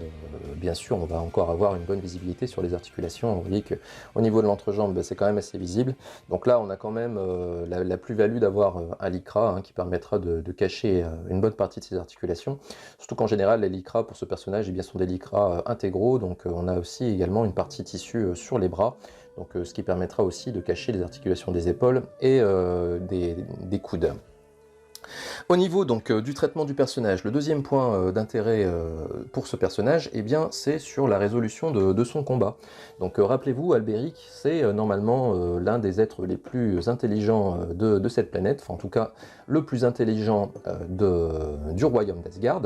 S1: bien sûr, on va encore avoir une bonne visibilité sur les articulations. Vous voyez qu'au niveau de l'entrejambe, c'est quand même assez visible. Donc là, on a quand même la plus-value d'avoir un lycra qui permettra de cacher une bonne partie de ces articulations. Surtout qu'en général, les lycras, pour ce personnage, eh bien, sont des lycras intégraux, donc on a aussi également une partie tissu sur les bras. Donc, ce qui permettra aussi de cacher les articulations des épaules et des coudes. Au niveau donc du traitement du personnage, le deuxième point d'intérêt pour ce personnage, eh bien, c'est sur la résolution de son combat. Donc rappelez-vous, Albéric, c'est normalement l'un des êtres les plus intelligents de cette planète, enfin en tout cas le plus intelligent du royaume d'Asgard.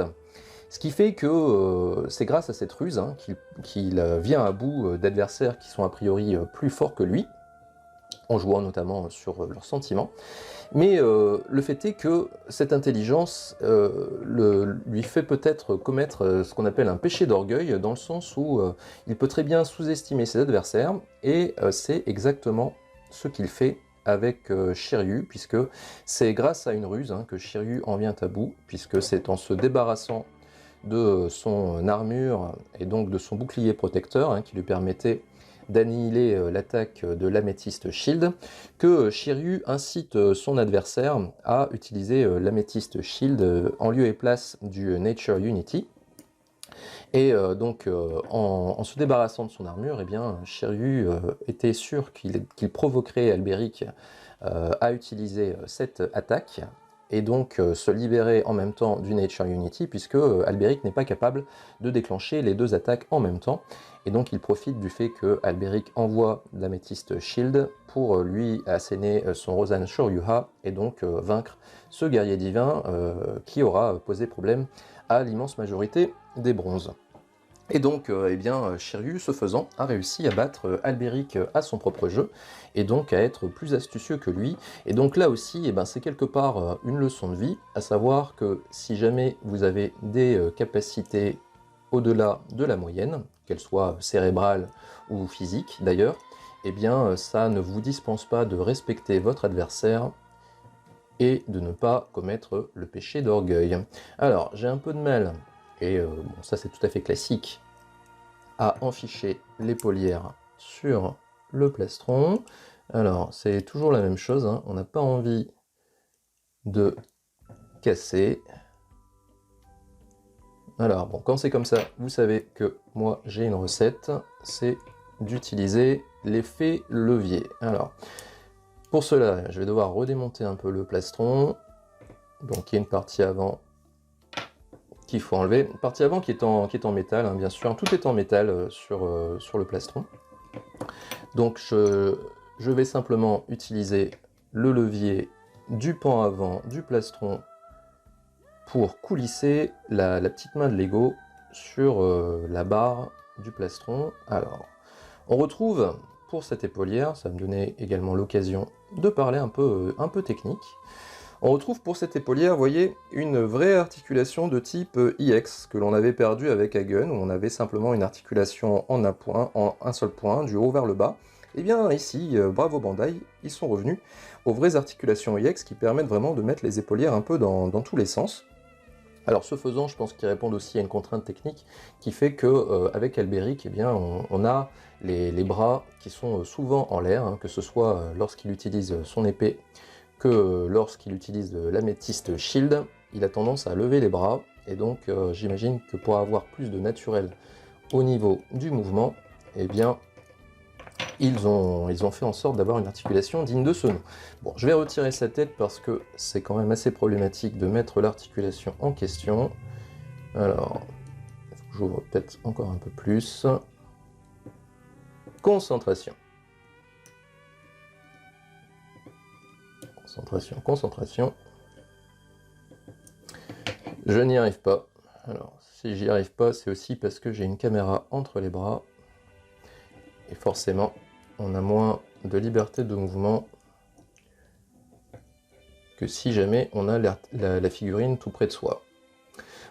S1: Ce qui fait que c'est grâce à cette ruse hein, qu'il vient à bout d'adversaires qui sont a priori plus forts que lui, en jouant notamment sur leurs sentiments. Mais le fait est que cette intelligence lui fait peut-être commettre ce qu'on appelle un péché d'orgueil, dans le sens où il peut très bien sous-estimer ses adversaires, et c'est exactement ce qu'il fait avec Shiryu, puisque c'est grâce à une ruse hein, que Shiryu en vient à bout, puisque c'est en se débarrassant de son armure et donc de son bouclier protecteur hein, qui lui permettait d'annihiler l'attaque de l'Amethyst Shield, que Shiryu incite son adversaire à utiliser l'Amethyst Shield en lieu et place du Nature Unity. Et donc en se débarrassant de son armure, eh bien, Shiryu était sûr qu'il provoquerait Alberic à utiliser cette attaque, et donc se libérer en même temps du Nature Unity, puisque Alberic n'est pas capable de déclencher les deux attaques en même temps, et donc il profite du fait que Alberic envoie l'Amethyst Shield pour lui asséner son Rosan Shoryuha, et donc vaincre ce guerrier divin qui aura posé problème à l'immense majorité des bronzes. Et donc, eh bien, Shiryu, ce faisant, a réussi à battre Alberic à son propre jeu, et donc à être plus astucieux que lui. Et donc là aussi, eh ben, c'est quelque part une leçon de vie, à savoir que si jamais vous avez des capacités au-delà de la moyenne, qu'elles soient cérébrales ou physiques d'ailleurs, eh bien, ça ne vous dispense pas de respecter votre adversaire et de ne pas commettre le péché d'orgueil. Alors, j'ai un peu de mal, et bon, ça c'est tout à fait classique, à enficher l'épaulière sur le plastron. Alors, c'est toujours la même chose, hein. On n'a pas envie de casser. Alors, bon, quand c'est comme ça, vous savez que moi j'ai une recette, c'est d'utiliser l'effet levier. Alors, pour cela, je vais devoir redémonter un peu le plastron. Donc, il y a une partie avant qu'il faut enlever. Une partie avant qui est en métal, hein, bien sûr. Tout est en métal sur le plastron. Donc, je vais simplement utiliser le levier du pan avant du plastron pour coulisser la petite main de Lego sur la barre du plastron. Alors, on retrouve pour cette épaulière, ça va me donner également l'occasion de parler un peu technique. On retrouve pour cette épaulière, vous voyez, une vraie articulation de type IX que l'on avait perdu avec Hagen, où on avait simplement une articulation en un seul point, du haut vers le bas. Et bien ici, bravo Bandai, ils sont revenus aux vraies articulations IX qui permettent vraiment de mettre les épaulières un peu dans tous les sens. Alors ce faisant, je pense qu'ils répondent aussi à une contrainte technique qui fait que avec Alberic, eh bien, on a les bras qui sont souvent en l'air, hein, que ce soit lorsqu'il utilise son épée que lorsqu'il utilise l'Amethyst Shield, il a tendance à lever les bras, et donc j'imagine que pour avoir plus de naturel au niveau du mouvement, eh bien, ils ont fait en sorte d'avoir une articulation digne de ce nom. Bon, je vais retirer sa tête parce que c'est quand même assez problématique de mettre l'articulation en question. Alors, j'ouvre peut-être encore un peu plus. Concentration. Concentration, concentration. Je n'y arrive pas. Alors, si j'y arrive pas, c'est aussi parce que j'ai une caméra entre les bras. Et forcément, on a moins de liberté de mouvement que si jamais on a la figurine tout près de soi.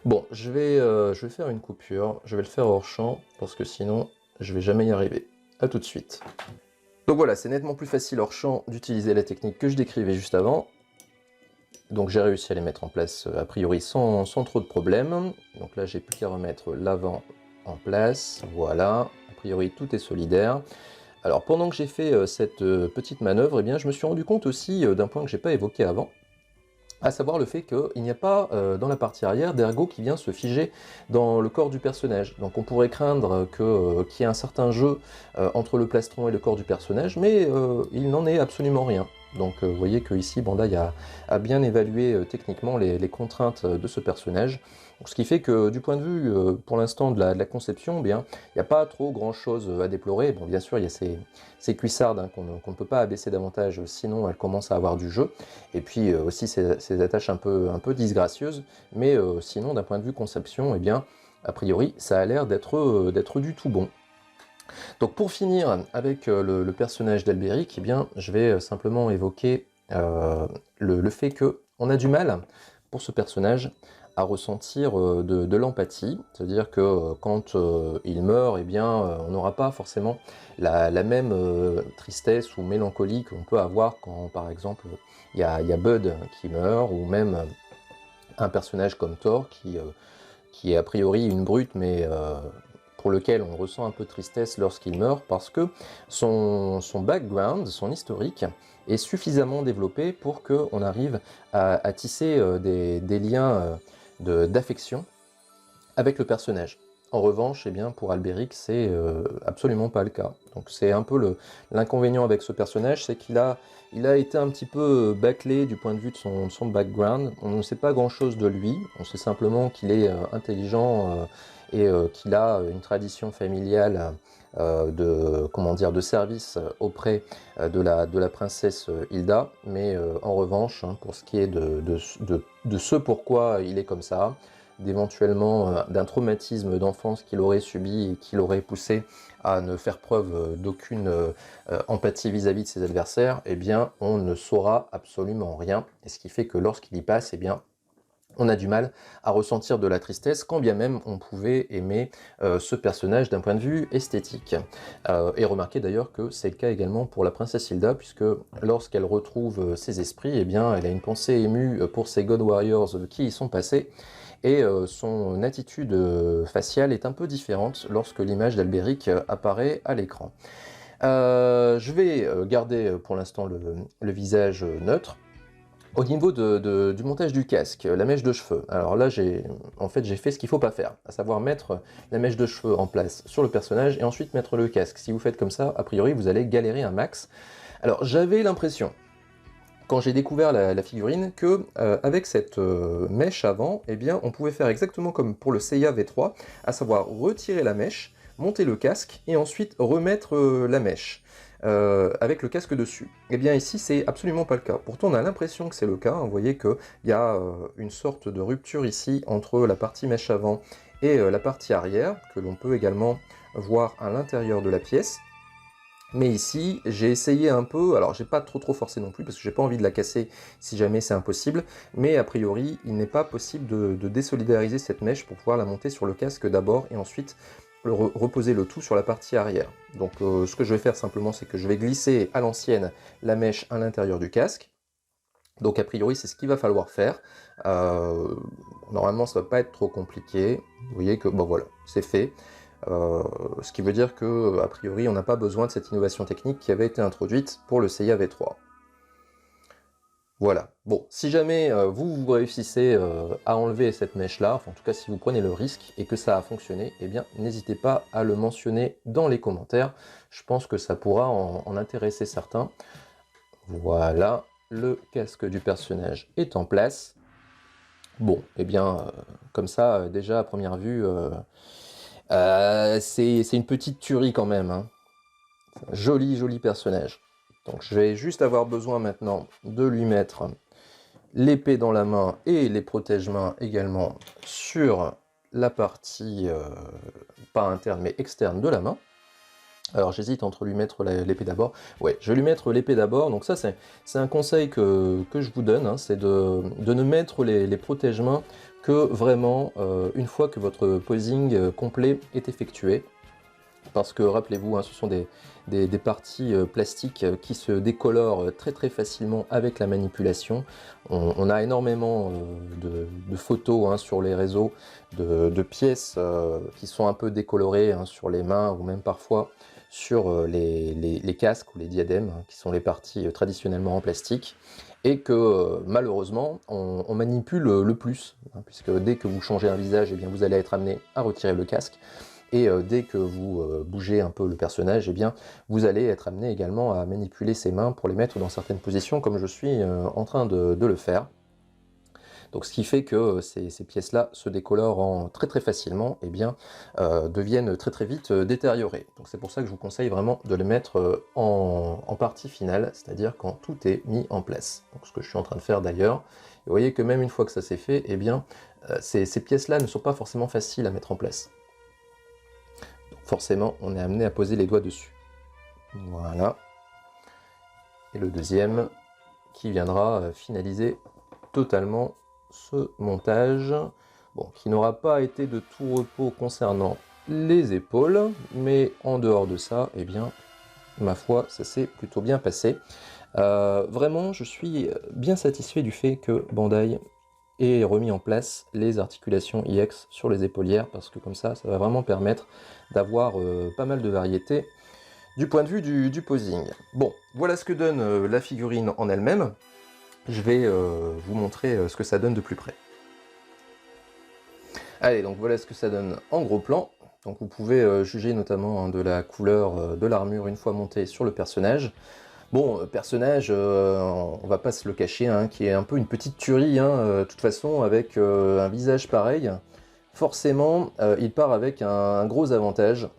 S1: Bon, je vais faire une coupure. Je vais le faire hors champ, parce que sinon, je vais jamais y arriver. A tout de suite. Donc voilà, c'est nettement plus facile hors champ d'utiliser la technique que je décrivais juste avant. Donc j'ai réussi à les mettre en place a priori sans trop de problèmes. Donc là j'ai plus qu'à remettre l'avant en place, voilà. A priori tout est solidaire. Alors pendant que j'ai fait cette petite manœuvre, eh bien, je me suis rendu compte aussi d'un point que j'ai pas évoqué avant, à savoir le fait qu'il n'y a pas dans la partie arrière d'ergot qui vient se figer dans le corps du personnage. Donc on pourrait craindre qu'il y ait un certain jeu entre le plastron et le corps du personnage, mais il n'en est absolument rien. Donc vous voyez que ici Bandai a bien évalué techniquement les contraintes de ce personnage. Donc, ce qui fait que du point de vue pour l'instant de la conception, eh bien, il n'y a pas trop grand chose à déplorer. Bon, bien sûr il y a ces cuissardes hein, qu'on ne peut pas abaisser davantage, sinon elles commencent à avoir du jeu. Et puis aussi ces attaches un peu disgracieuses, mais sinon d'un point de vue conception, eh bien, a priori ça a l'air d'être du tout bon. Donc pour finir avec le personnage d'Albéric, eh bien, je vais simplement évoquer le fait qu'on a du mal, pour ce personnage, à ressentir de l'empathie. C'est-à-dire que quand il meurt, eh bien, on n'aura pas forcément la même tristesse ou mélancolie qu'on peut avoir quand, par exemple, il y a Bud qui meurt, ou même un personnage comme Thor qui est a priori une brute, mais pour lequel on ressent un peu de tristesse lorsqu'il meurt, parce que son background, son historique, est suffisamment développé pour qu'on arrive à tisser des liens d'affection avec le personnage. En revanche, eh bien, pour Albéric, c'est absolument pas le cas. Donc c'est un peu l'inconvénient avec ce personnage, c'est qu'il a été un petit peu bâclé du point de vue de son background. On ne sait pas grand-chose de lui, on sait simplement qu'il est intelligent et qu'il a une tradition familiale de service auprès de la princesse Hilda. Mais en revanche, hein, pour ce qui est de ce pourquoi il est comme ça, d'éventuellement d'un traumatisme d'enfance qu'il aurait subi et qui l'aurait poussé à ne faire preuve d'aucune empathie vis-à-vis de ses adversaires, eh bien, on ne saura absolument rien. Et ce qui fait que lorsqu'il y passe, eh bien, on a du mal à ressentir de la tristesse, quand bien même on pouvait aimer ce personnage d'un point de vue esthétique. Et remarquez d'ailleurs que c'est le cas également pour la princesse Hilda, puisque lorsqu'elle retrouve ses esprits, eh bien, elle a une pensée émue pour ces God Warriors qui y sont passés, et son attitude faciale est un peu différente lorsque l'image d'Albéric apparaît à l'écran. Je vais garder pour l'instant le visage neutre. Au niveau du montage du casque, la mèche de cheveux, alors là j'ai fait ce qu'il ne faut pas faire, à savoir mettre la mèche de cheveux en place sur le personnage et ensuite mettre le casque. Si vous faites comme ça, a priori vous allez galérer un max. Alors j'avais l'impression, quand j'ai découvert la figurine, que avec cette mèche avant, eh bien, on pouvait faire exactement comme pour le Seiya V3, à savoir retirer la mèche, monter le casque et ensuite remettre la mèche avec le casque dessus. Eh bien ici c'est absolument pas le cas. Pourtant on a l'impression que c'est le cas. Vous voyez qu'il y a une sorte de rupture ici entre la partie mèche avant et la partie arrière, que l'on peut également voir à l'intérieur de la pièce. Mais ici, j'ai essayé un peu, alors j'ai pas trop forcé non plus, parce que j'ai pas envie de la casser si jamais c'est impossible, mais a priori, il n'est pas possible de désolidariser cette mèche pour pouvoir la monter sur le casque d'abord, et ensuite reposer le tout sur la partie arrière. Donc ce que je vais faire simplement, c'est que je vais glisser à l'ancienne la mèche à l'intérieur du casque. Donc a priori, c'est ce qu'il va falloir faire. Normalement, ça va pas être trop compliqué. Vous voyez que, bon voilà, c'est fait. Ce qui veut dire que, a priori, on n'a pas besoin de cette innovation technique qui avait été introduite pour le Seiya V3. Voilà. Bon, si jamais vous réussissez à enlever cette mèche-là, enfin, en tout cas si vous prenez le risque et que ça a fonctionné, eh bien n'hésitez pas à le mentionner dans les commentaires. Je pense que ça pourra en intéresser certains. Voilà, le casque du personnage est en place. Bon, eh bien, comme ça, déjà à première vue, c'est une petite tuerie quand même, hein. Joli personnage. Donc je vais juste avoir besoin maintenant de lui mettre l'épée dans la main et les protège-mains également sur la partie, pas interne mais externe de la main. Alors j'hésite entre lui mettre l'épée d'abord. Ouais, je vais lui mettre l'épée d'abord. Donc ça c'est un conseil que je vous donne, hein, c'est de ne mettre les protège-mains que vraiment une fois que votre posing complet est effectué. Parce que rappelez-vous, hein, ce sont des parties plastiques qui se décolorent très facilement avec la manipulation. On a énormément de photos hein, sur les réseaux de pièces qui sont un peu décolorées hein, sur les mains ou même parfois sur les casques ou les diadèmes, hein, qui sont les parties traditionnellement en plastique, et que malheureusement on manipule le plus, hein, puisque dès que vous changez un visage, eh bien, vous allez être amené à retirer le casque. Et dès que vous bougez un peu le personnage, eh bien, vous allez être amené également à manipuler ses mains pour les mettre dans certaines positions, comme je suis en train de le faire. Donc ce qui fait que ces pièces-là se décolorent très facilement, et bien, deviennent très vite détériorées. Donc c'est pour ça que je vous conseille vraiment de les mettre en partie finale, c'est-à-dire quand tout est mis en place. Donc ce que je suis en train de faire d'ailleurs. Vous voyez que même une fois que ça c'est fait, eh bien, ces pièces-là ne sont pas forcément faciles à mettre en place. Donc forcément, on est amené à poser les doigts dessus. Voilà. Et le deuxième qui viendra finaliser totalement ce montage, bon, qui n'aura pas été de tout repos concernant les épaules, mais en dehors de ça, eh bien, ma foi, ça s'est plutôt bien passé. Vraiment, je suis bien satisfait du fait que Bandai ait remis en place les articulations IX sur les épaulières, parce que comme ça va vraiment permettre d'avoir pas mal de variété du point de vue du posing. Bon, voilà ce que donne la figurine en elle-même. Je vais vous montrer ce que ça donne de plus près. Allez, donc voilà ce que ça donne en gros plan. Donc vous pouvez juger notamment de la couleur de l'armure une fois montée sur le personnage. Bon, personnage, on va pas se le cacher, hein, qui est un peu une petite tuerie, hein, de toute façon, avec un visage pareil. Forcément, il part avec un gros avantage.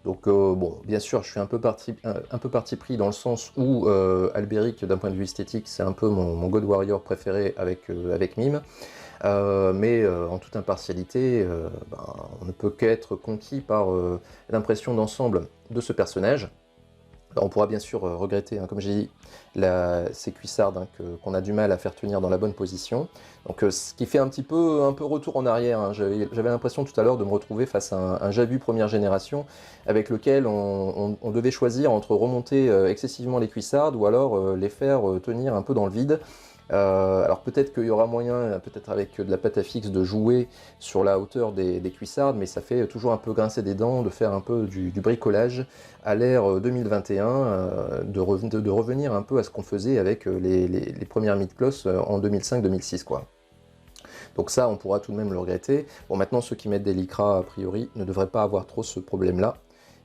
S1: Donc bon, bien sûr, je suis un peu parti pris dans le sens où Albéric, d'un point de vue esthétique, c'est un peu mon God Warrior préféré avec Mime. Mais en toute impartialité, on ne peut qu'être conquis par l'impression d'ensemble de ce personnage. Alors, on pourra bien sûr regretter, hein, comme j'ai dit, ces cuissardes, hein, qu'on a du mal à faire tenir dans la bonne position. Donc ce qui fait un peu retour en arrière, hein. J'avais l'impression tout à l'heure de me retrouver face à un Jabu première génération, avec lequel on devait choisir entre remonter excessivement les cuissardes ou alors les faire tenir un peu dans le vide. Alors peut-être qu'il y aura moyen, peut-être avec de la pâte à fixe, de jouer sur la hauteur des cuissardes, mais ça fait toujours un peu grincer des dents, de faire un peu du bricolage à l'ère 2021, de revenir un peu à ce qu'on faisait avec les premières mid-cloth en 2005-2006, quoi. Donc ça, on pourra tout de même le regretter. Bon, maintenant, ceux qui mettent des lycras, a priori, ne devraient pas avoir trop ce problème-là.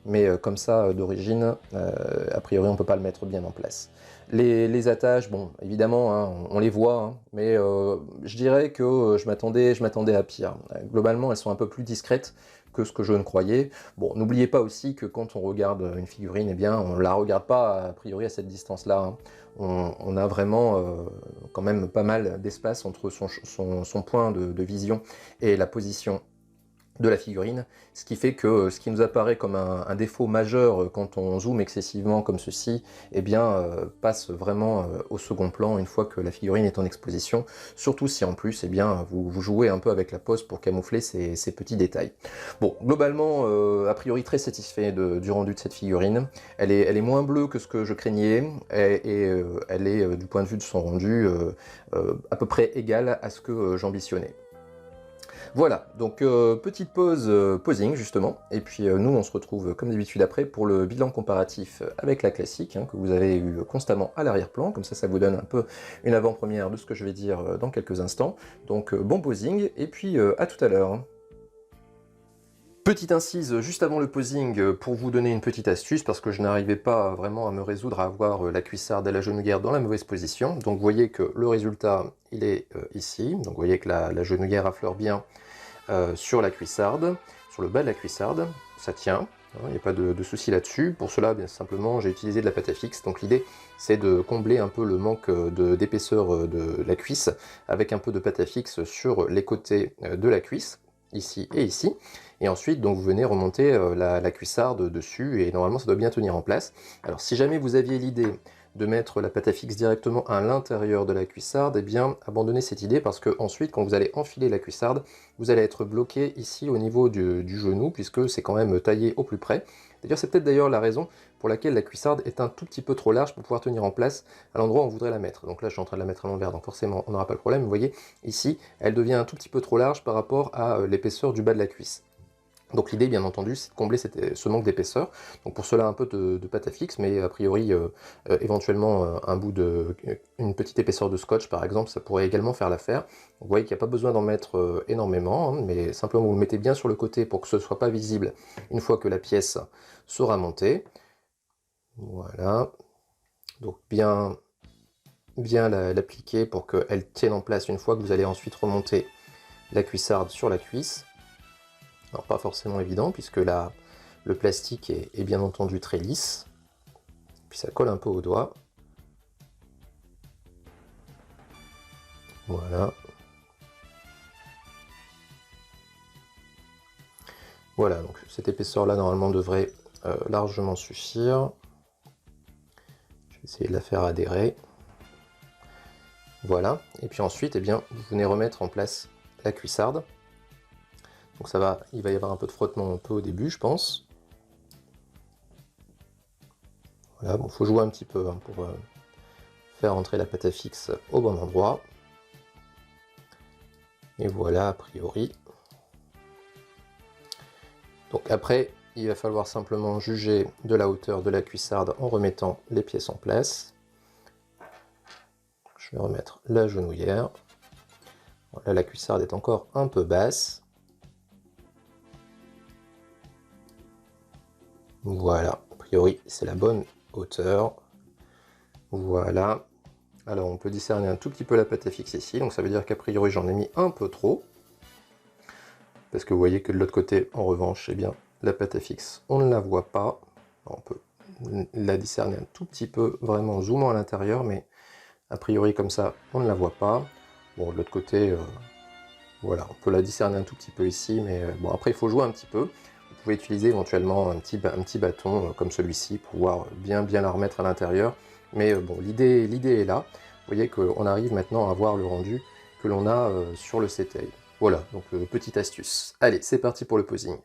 S1: Mais comme ça, d'origine, a priori, on ne peut pas le mettre bien en place. Les attaches, bon, évidemment, hein, on les voit, hein, mais je dirais que je m'attendais à pire. Globalement, elles sont un peu plus discrètes que ce que je ne croyais. Bon, n'oubliez pas aussi que quand on regarde une figurine, eh bien, on ne la regarde pas, a priori, à cette distance-là, hein. On a vraiment quand même pas mal d'espace entre son point de vision et la position de la figurine, ce qui fait que ce qui nous apparaît comme un défaut majeur quand on zoome excessivement comme ceci, eh bien, passe vraiment au second plan une fois que la figurine est en exposition, surtout si en plus, eh bien, vous jouez un peu avec la pose pour camoufler ces petits détails. Bon, globalement, a priori très satisfait du rendu de cette figurine. Elle est moins bleue que ce que je craignais, et elle est, du point de vue de son rendu, à peu près égale à ce que j'ambitionnais. Voilà, donc petite pause posing justement, et puis nous on se retrouve comme d'habitude après pour le bilan comparatif avec la classique, hein, que vous avez eu constamment à l'arrière-plan, comme ça vous donne un peu une avant-première de ce que je vais dire dans quelques instants. Donc bon posing, et puis à tout à l'heure. Petite incise juste avant le posing pour vous donner une petite astuce, parce que je n'arrivais pas vraiment à me résoudre à avoir la cuissarde et la genouillère dans la mauvaise position. Donc vous voyez que le résultat il est ici, donc vous voyez que la genouillère affleure bien sur la cuissarde, sur le bas de la cuissarde, ça tient, il n'y a pas de souci là-dessus. Pour cela, bien simplement, j'ai utilisé de la pâte à fixe, donc l'idée c'est de combler un peu le manque d'épaisseur de la cuisse avec un peu de pâte à fixe sur les côtés de la cuisse, ici et ici, et ensuite donc vous venez remonter la cuissarde dessus, et normalement ça doit bien tenir en place. Alors si jamais vous aviez l'idée de mettre la pâte à fixe directement à l'intérieur de la cuissarde, eh bien abandonnez cette idée, parce que ensuite quand vous allez enfiler la cuissarde, vous allez être bloqué ici au niveau du genou, puisque c'est quand même taillé au plus près. D'ailleurs c'est peut-être la raison pour laquelle la cuissarde est un tout petit peu trop large pour pouvoir tenir en place à l'endroit où on voudrait la mettre. Donc là je suis en train de la mettre à l'envers, donc forcément on n'aura pas le problème. Vous voyez ici elle devient un tout petit peu trop large par rapport à l'épaisseur du bas de la cuisse. Donc l'idée, bien entendu, c'est de combler ce manque d'épaisseur. Donc pour cela, un peu de pâte à fixe, mais a priori, éventuellement, une petite épaisseur de scotch, par exemple, ça pourrait également faire l'affaire. Vous voyez qu'il n'y a pas besoin d'en mettre énormément, hein, mais simplement vous le mettez bien sur le côté pour que ce ne soit pas visible une fois que la pièce sera montée. Voilà. Donc bien l'appliquer pour qu'elle tienne en place une fois que vous allez ensuite remonter la cuissarde sur la cuisse. Alors pas forcément évident puisque là le plastique est bien entendu très lisse, puis ça colle un peu au doigt. Voilà. Voilà, donc cette épaisseur là normalement devrait largement suffire. Je vais essayer de la faire adhérer. Voilà, et puis ensuite, eh bien, vous venez remettre en place la cuissarde. Donc il va y avoir un peu de frottement un peu au début, je pense. Voilà, bon, faut jouer un petit peu hein, pour faire entrer la pâte à fixe au bon endroit. Et voilà, a priori. Donc après, il va falloir simplement juger de la hauteur de la cuissarde en remettant les pièces en place. Je vais remettre la genouillère. Là, la cuissarde est encore un peu basse. Voilà, a priori, c'est la bonne hauteur. Voilà. Alors, on peut discerner un tout petit peu la pâte à fixe ici. Donc, ça veut dire qu'a priori, j'en ai mis un peu trop. Parce que vous voyez que de l'autre côté, en revanche, eh bien, la pâte à fixe, on ne la voit pas. On peut la discerner un tout petit peu, vraiment en zoomant à l'intérieur, mais a priori, comme ça, on ne la voit pas. Bon, de l'autre côté, voilà, on peut la discerner un tout petit peu ici, mais bon, après, il faut jouer un petit peu. Vous pouvez utiliser éventuellement un petit bâton comme celui-ci pour pouvoir bien la remettre à l'intérieur. Mais bon, l'idée est là. Vous voyez qu'on arrive maintenant à voir le rendu que l'on a sur le C-Tail. Voilà, donc petite astuce. Allez, c'est parti pour le posing.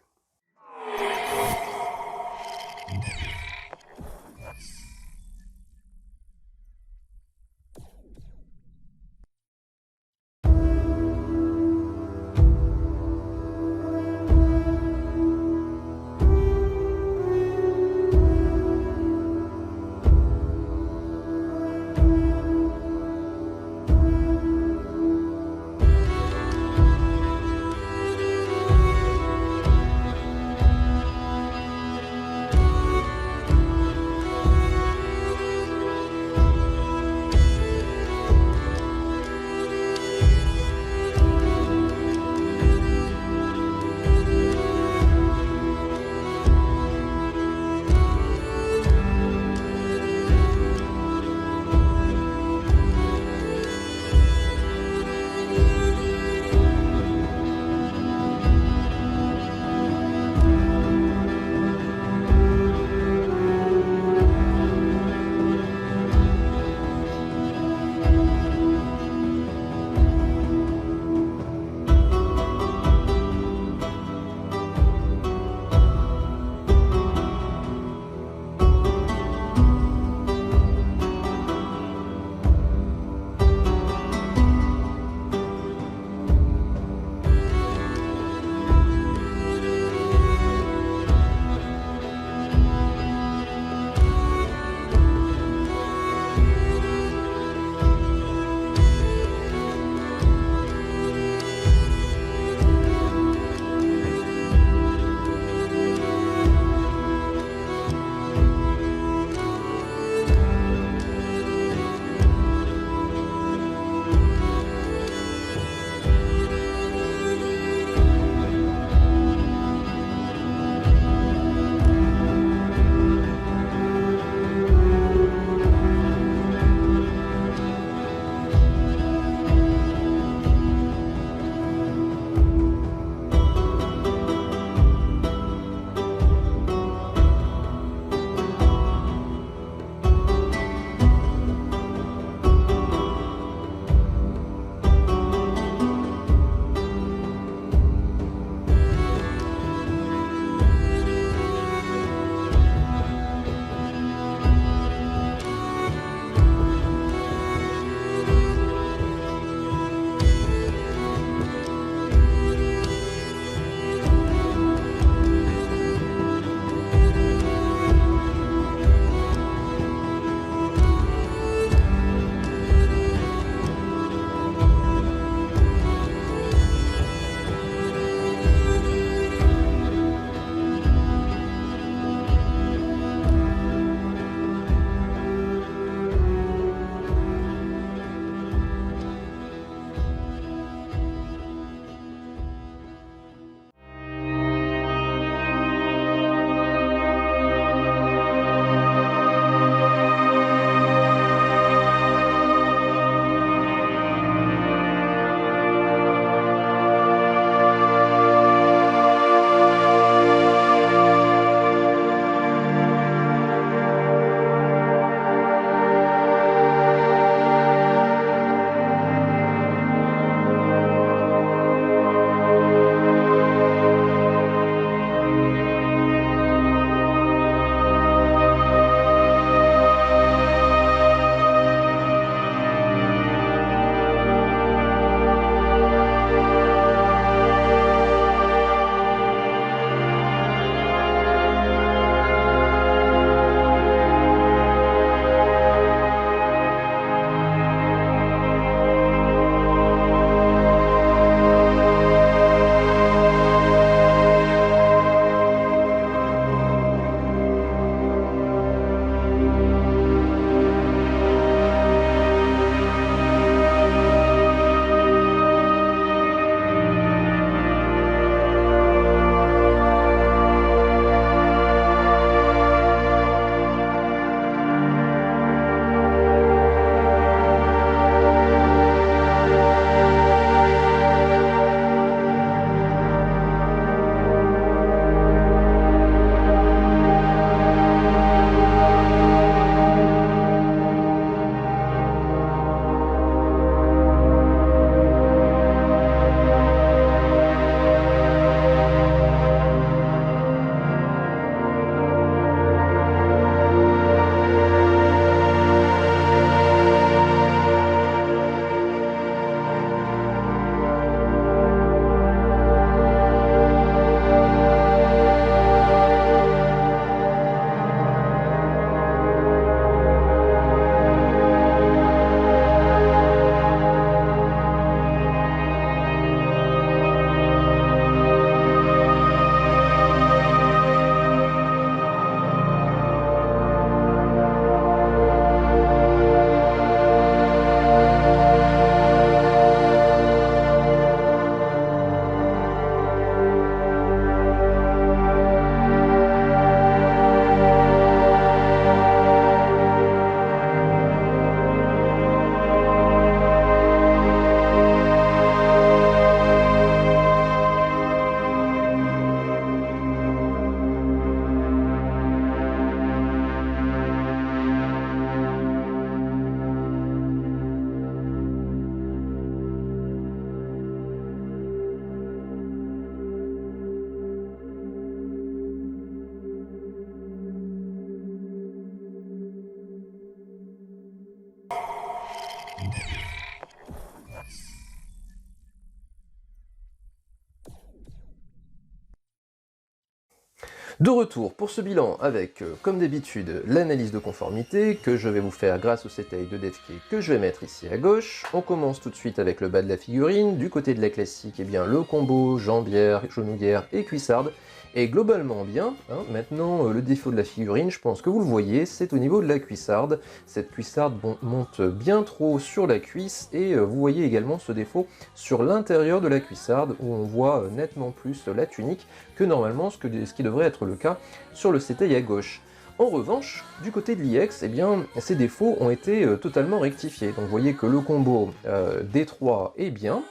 S1: De retour pour ce bilan avec, comme d'habitude, l'analyse de conformité que je vais vous faire grâce au setai de DevKey que je vais mettre ici à gauche. On commence tout de suite avec le bas de la figurine. Du côté de la classique, eh bien, le combo jambière, genouillère et cuissarde est globalement bien. Hein. Maintenant, le défaut de la figurine, je pense que vous le voyez, c'est au niveau de la cuissarde. Cette cuissarde monte bien trop sur la cuisse et vous voyez également ce défaut sur l'intérieur de la cuissarde où on voit nettement plus la tunique que normalement ce qui devrait être le cas sur le setai à gauche. En revanche, du côté de l'IX, eh bien, ces défauts ont été totalement rectifiés. Donc vous voyez que le combo D3 est bien,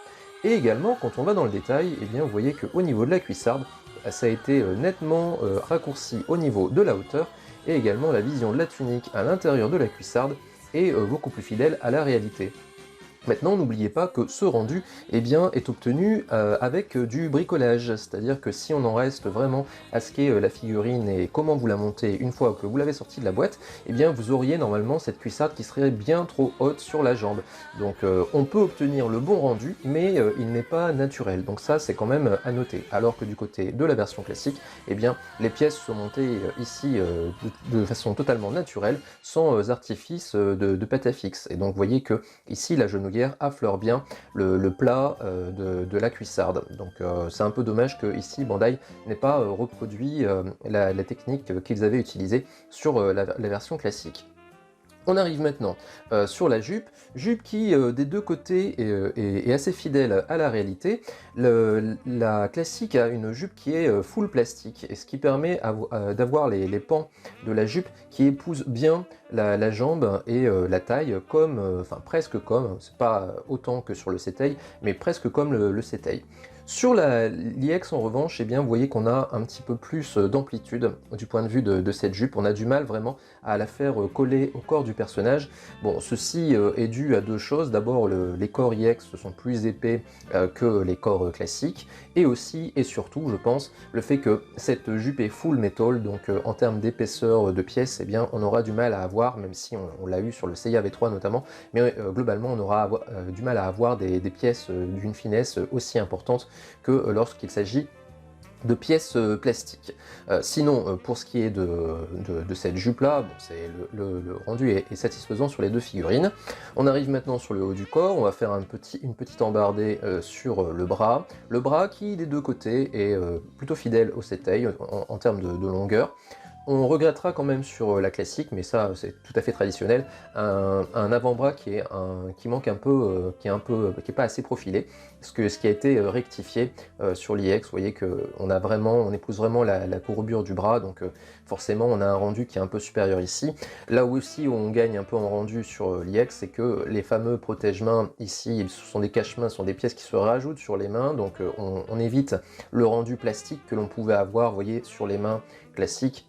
S1: et également quand on va dans le détail, eh bien, vous voyez qu'au niveau de la cuissarde, ça a été nettement raccourci au niveau de la hauteur, et également la vision de la tunique à l'intérieur de la cuissarde est beaucoup plus fidèle à la réalité. Maintenant, n'oubliez pas que ce rendu eh bien, est obtenu avec du bricolage, c'est-à-dire que si on en reste vraiment à ce qu'est la figurine et comment vous la montez une fois que vous l'avez sortie de la boîte, eh bien, vous auriez normalement cette cuissarde qui serait bien trop haute sur la jambe. Donc on peut obtenir le bon rendu, mais il n'est pas naturel, donc ça c'est quand même à noter. Alors que du côté de la version classique, eh bien, les pièces sont montées ici de façon totalement naturelle, sans artifice de pâte à fixe. Et donc vous voyez que ici la genouille affleure bien le plat de la cuissarde. Donc c'est un peu dommage que ici Bandai n'ait pas reproduit la technique qu'ils avaient utilisée sur la version classique. On arrive maintenant sur la jupe qui des deux côtés est assez fidèle à la réalité. La classique a une jupe qui est full plastique, et ce qui permet d'avoir les pans de la jupe qui épousent bien la jambe et la taille, comme, enfin presque comme, c'est pas autant que sur le setai, mais presque comme le setai. Sur l'IX en revanche, eh bien, vous voyez qu'on a un petit peu plus d'amplitude du point de vue de cette jupe. On a du mal vraiment à la faire coller au corps du personnage. Bon, ceci est dû à deux choses. D'abord, les corps IX sont plus épais que les corps classiques. Et aussi, et surtout, je pense, le fait que cette jupe est full metal, donc en termes d'épaisseur de pièces, eh bien, on aura du mal à avoir, même si on l'a eu sur le Seiya V3 notamment, mais globalement, on aura du mal à avoir des pièces d'une finesse aussi importante que lorsqu'il s'agit de pièces plastiques. Sinon, pour ce qui est de cette jupe-là, bon, le rendu est satisfaisant sur les deux figurines. On arrive maintenant sur le haut du corps, on va faire une petite embardée sur le bras. Le bras qui, des deux côtés, est plutôt fidèle au setai en termes de longueur. On regrettera quand même sur la classique, mais ça c'est tout à fait traditionnel, un avant-bras qui manque un peu, qui est pas assez profilé, ce qui a été rectifié sur l'IX. Vous voyez que on épouse vraiment la courbure du bras, donc forcément on a un rendu qui est un peu supérieur ici. Là où aussi on gagne un peu en rendu sur l'IX, c'est que les fameux protège-mains ici, ce sont des cache-mains, ce sont des pièces qui se rajoutent sur les mains, donc on évite le rendu plastique que l'on pouvait avoir, vous voyez, sur les mains classiques,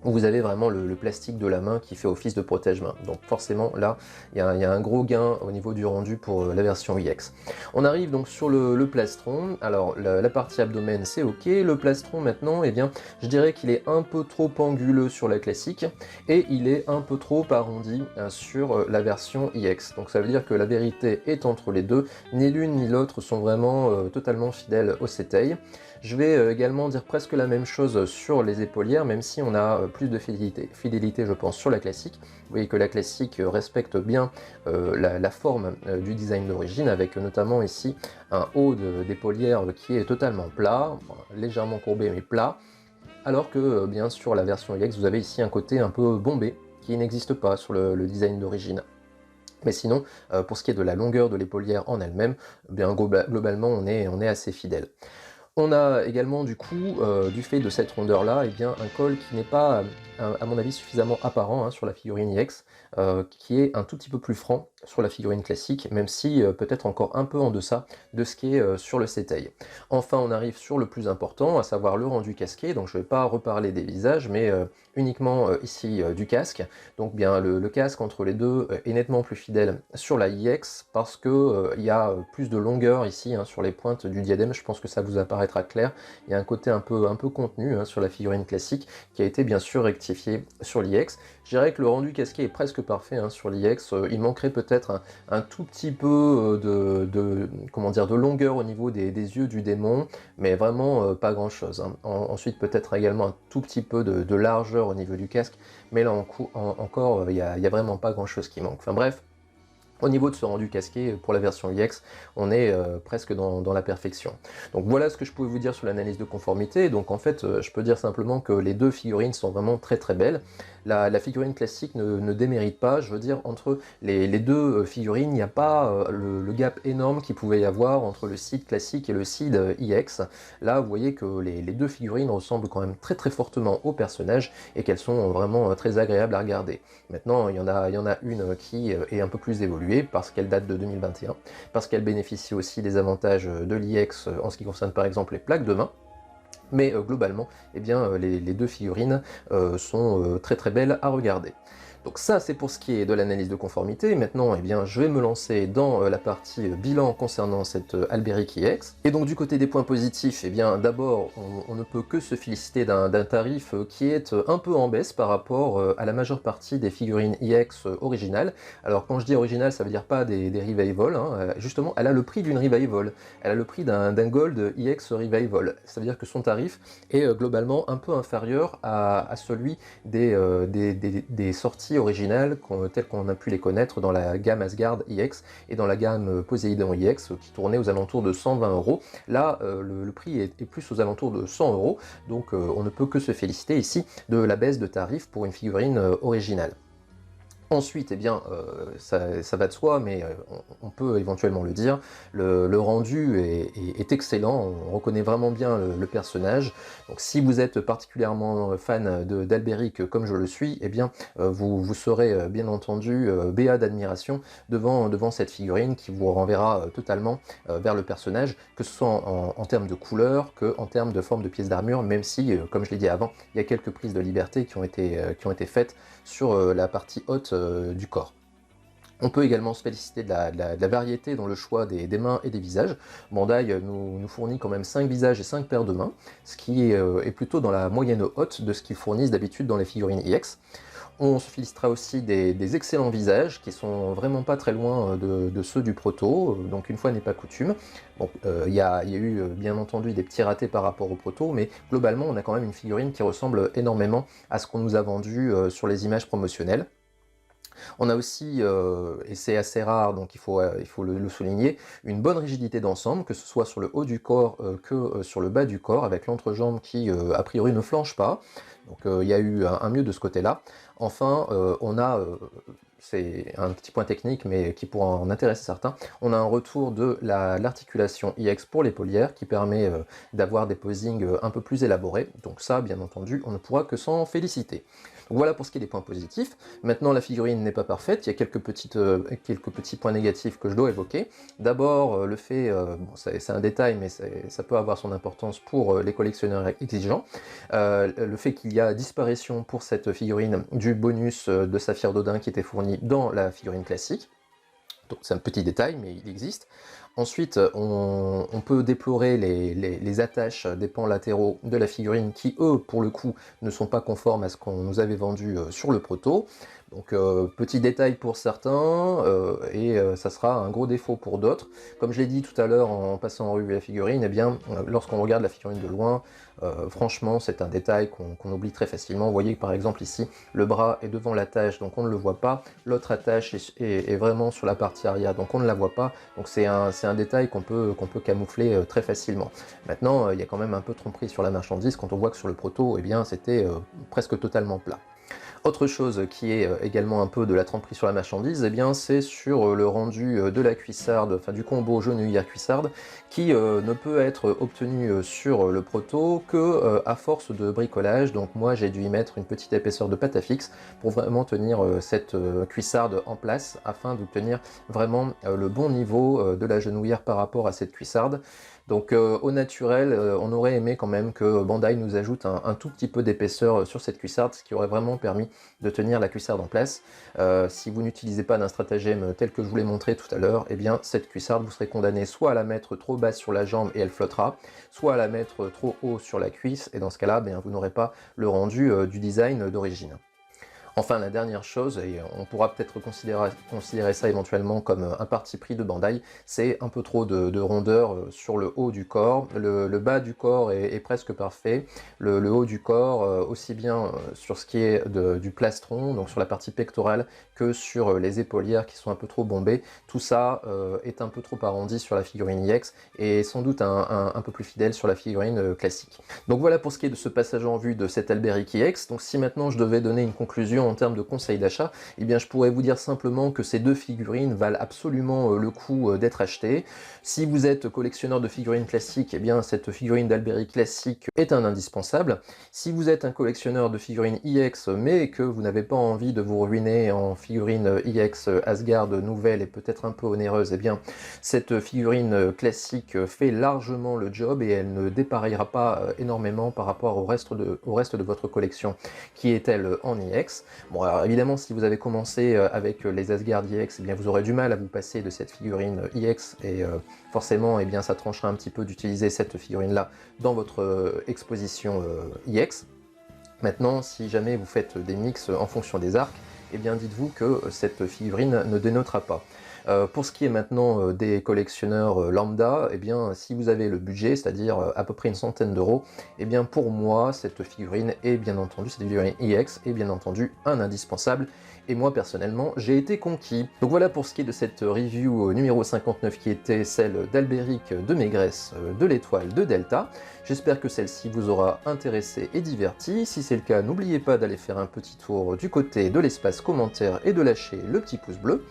S1: où vous avez vraiment le plastique de la main qui fait office de protège-main. Donc forcément là, il y a un gros gain au niveau du rendu pour la version IX. On arrive donc sur le plastron. Alors la partie abdomen c'est ok, le plastron maintenant, eh bien je dirais qu'il est un peu trop anguleux sur la classique, et il est un peu trop arrondi sur la version IX. Donc ça veut dire que la vérité est entre les deux, ni l'une ni l'autre sont vraiment totalement fidèles au setai. Je vais également dire presque la même chose sur les épaulières, même si on a plus de fidélité je pense sur la classique. Vous voyez que la classique respecte bien la forme du design d'origine, avec notamment ici un haut d'épaulière qui est totalement plat, enfin, légèrement courbé mais plat, alors que bien sur la version IX vous avez ici un côté un peu bombé qui n'existe pas sur le design d'origine. Mais sinon, pour ce qui est de la longueur de l'épaulière en elle-même, bien globalement on est assez fidèle. On a également du coup, du fait de cette rondeur-là, eh bien, un col qui n'est pas, à mon avis, suffisamment apparent hein, sur la figurine IX, qui est un tout petit peu plus franc sur la figurine classique, même si peut-être encore un peu en deçà de ce qui est sur le setai. Enfin, on arrive sur le plus important, à savoir le rendu casqué. Donc je ne vais pas reparler des visages, mais uniquement ici du casque. Donc bien le casque entre les deux est nettement plus fidèle sur la IX, parce que il y a plus de longueur ici hein, sur les pointes du diadème. Je pense que ça vous apparaîtra clair. Il y a un côté un peu contenu hein, sur la figurine classique, qui a été bien sûr rectifié sur l'IX. Je dirais que le rendu casqué est presque parfait hein, sur l'IX. Il manquerait peut-être peut-être un tout petit peu comment dire, de longueur au niveau des yeux du démon, mais vraiment pas grand chose, hein. Ensuite peut-être également un tout petit peu de largeur au niveau du casque, mais là encore il y a vraiment pas grand chose qui manque. Enfin bref, au niveau de ce rendu casqué, pour la version UX, on est presque dans la perfection. Donc voilà ce que je pouvais vous dire sur l'analyse de conformité. Donc en fait, je peux dire simplement que les deux figurines sont vraiment très très belles. La figurine classique ne démérite pas, je veux dire, entre les deux figurines, il n'y a pas le gap énorme qu'il pouvait y avoir entre le Seed classique et le Seed EX. Là, vous voyez que les deux figurines ressemblent quand même très très fortement aux personnages et qu'elles sont vraiment très agréables à regarder. Maintenant, il y en a une qui est un peu plus évoluée parce qu'elle date de 2021, parce qu'elle bénéficie aussi des avantages de l'IX en ce qui concerne par exemple les plaques de main. Mais globalement, eh bien, les deux figurines sont très très belles à regarder. Donc ça, c'est pour ce qui est de l'analyse de conformité. Maintenant, eh bien, je vais me lancer dans la partie bilan concernant cette Alberic iX. Et donc du côté des points positifs, eh bien, d'abord, on ne peut que se féliciter d'un tarif qui est un peu en baisse par rapport à la majeure partie des figurines iX originales. Alors quand je dis original, ça veut dire pas des Revival, hein. Justement, elle a le prix d'une Revival. Elle a le prix d'un Gold iX Revival. Ça veut dire que son tarif est globalement un peu inférieur à celui des sorties originales telles qu'on a pu les connaître dans la gamme Asgard iX et dans la gamme Poséidon iX qui tournait aux alentours de 120 €. Là, le prix est plus aux alentours de 100 €, donc on ne peut que se féliciter ici de la baisse de tarif pour une figurine originale. Ensuite, eh bien, ça va de soi, mais on peut éventuellement le dire, le rendu est excellent, on reconnaît vraiment bien le personnage. Donc si vous êtes particulièrement fan d'Alberic comme je le suis, eh bien, vous serez bien entendu béat d'admiration devant cette figurine qui vous renverra totalement vers le personnage, que ce soit en termes de couleur, qu'en termes de forme de pièces d'armure, même si, comme je l'ai dit avant, il y a quelques prises de liberté qui ont été faites sur la partie haute du corps. On peut également se féliciter de la variété dans le choix des mains et des visages. Bandai nous fournit quand même 5 visages et 5 paires de mains, ce qui est plutôt dans la moyenne haute de ce qu'ils fournissent d'habitude dans les figurines EX. On se félicitera aussi des excellents visages qui sont vraiment pas très loin de ceux du proto, donc une fois n'est pas coutume. Bon, il y a eu bien entendu des petits ratés par rapport au proto, mais globalement on a quand même une figurine qui ressemble énormément à ce qu'on nous a vendu sur les images promotionnelles. On a aussi, et c'est assez rare, donc il faut le souligner, une bonne rigidité d'ensemble, que ce soit sur le haut du corps que sur le bas du corps, avec l'entrejambe qui, a priori, ne flanche pas. Donc il y a eu un mieux de ce côté-là. Enfin, on a, c'est un petit point technique, mais qui pourra en intéresser certains, on a un retour de l'articulation IX pour l'épaulière, qui permet d'avoir des posings un peu plus élaborés. Donc ça, bien entendu, on ne pourra que s'en féliciter. Donc voilà pour ce qui est des points positifs. Maintenant, la figurine n'est pas parfaite, il y a quelques petits points négatifs que je dois évoquer. D'abord, le fait, bon, c'est un détail, mais ça peut avoir son importance pour les collectionneurs exigeants, le fait qu'il y a disparition pour cette figurine du bonus de Saphir d'Odin qui était fourni dans la figurine classique. Donc c'est un petit détail, mais il existe. Ensuite, on peut déplorer les attaches des pans latéraux de la figurine qui, eux, pour le coup, ne sont pas conformes à ce qu'on nous avait vendu sur le proto. Donc petit détail pour certains, ça sera un gros défaut pour d'autres. Comme je l'ai dit tout à l'heure en passant en revue la figurine, eh bien, lorsqu'on regarde la figurine de loin, franchement, c'est un détail qu'on oublie très facilement. Vous voyez que par exemple ici, le bras est devant l'attache, donc on ne le voit pas. L'autre attache est vraiment sur la partie arrière, donc on ne la voit pas. Donc c'est un détail qu'on peut camoufler très facilement. Maintenant, il y a quand même un peu de tromperie sur la marchandise quand on voit que sur le proto, eh bien, c'était presque totalement plat. Autre chose qui est également un peu de la tromperie sur la marchandise, eh bien c'est sur le rendu de la cuissarde, enfin du combo genouillère cuissarde, qui ne peut être obtenu sur le proto que à force de bricolage. Donc moi j'ai dû y mettre une petite épaisseur de pâte à fixe pour vraiment tenir cette cuissarde en place, afin d'obtenir vraiment le bon niveau de la genouillère par rapport à cette cuissarde. Donc au naturel, on aurait aimé quand même que Bandai nous ajoute un tout petit peu d'épaisseur sur cette cuissarde, ce qui aurait vraiment permis de tenir la cuissarde en place. Si vous n'utilisez pas d'un stratagème tel que je vous l'ai montré tout à l'heure, eh bien cette cuissarde, vous serez condamné soit à la mettre trop basse sur la jambe et elle flottera, soit à la mettre trop haut sur la cuisse, et dans ce cas-là, vous n'aurez pas le rendu du design d'origine. Enfin, la dernière chose, et on pourra peut-être considérer ça éventuellement comme un parti pris de Bandai, c'est un peu trop de rondeur sur le haut du corps. Le bas du corps est presque parfait. Le haut du corps, aussi bien sur ce qui est du plastron, donc sur la partie pectorale, que sur les épaulières qui sont un peu trop bombées. Tout ça est un peu trop arrondi sur la figurine EX et sans doute un peu plus fidèle sur la figurine classique. Donc voilà pour ce qui est de ce passage en vue de cet Alberic EX. Donc si maintenant je devais donner une conclusion en termes de conseils d'achat, eh bien je pourrais vous dire simplement que ces deux figurines valent absolument le coup d'être achetées. Si vous êtes collectionneur de figurines classiques, eh bien cette figurine d'Alberic classique est un indispensable. Si vous êtes un collectionneur de figurines EX mais que vous n'avez pas envie de vous ruiner en figurine EX Asgard nouvelle et peut-être un peu onéreuse, eh bien cette figurine classique fait largement le job et elle ne dépareillera pas énormément par rapport au reste de votre collection qui est elle en EX. Bon, alors évidemment, si vous avez commencé avec les Asgard EX, eh bien vous aurez du mal à vous passer de cette figurine EX et forcément, eh bien ça tranchera un petit peu d'utiliser cette figurine-là dans votre exposition EX. Maintenant, si jamais vous faites des mix en fonction des arcs, eh bien dites-vous que cette figurine ne dénotera pas. Pour ce qui est maintenant des collectionneurs lambda, eh bien, si vous avez le budget, c'est-à-dire à peu près une centaine d'euros, eh bien pour moi, cette figurine est bien entendu, cette figurine EX est bien entendu un indispensable, et moi personnellement, j'ai été conquis. Donc voilà pour ce qui est de cette review numéro 59 qui était celle d'Alberic de Maigresse de l'étoile de Delta. J'espère que celle-ci vous aura intéressé et diverti. Si c'est le cas, n'oubliez pas d'aller faire un petit tour du côté de l'espace commentaire et de lâcher le petit pouce bleu.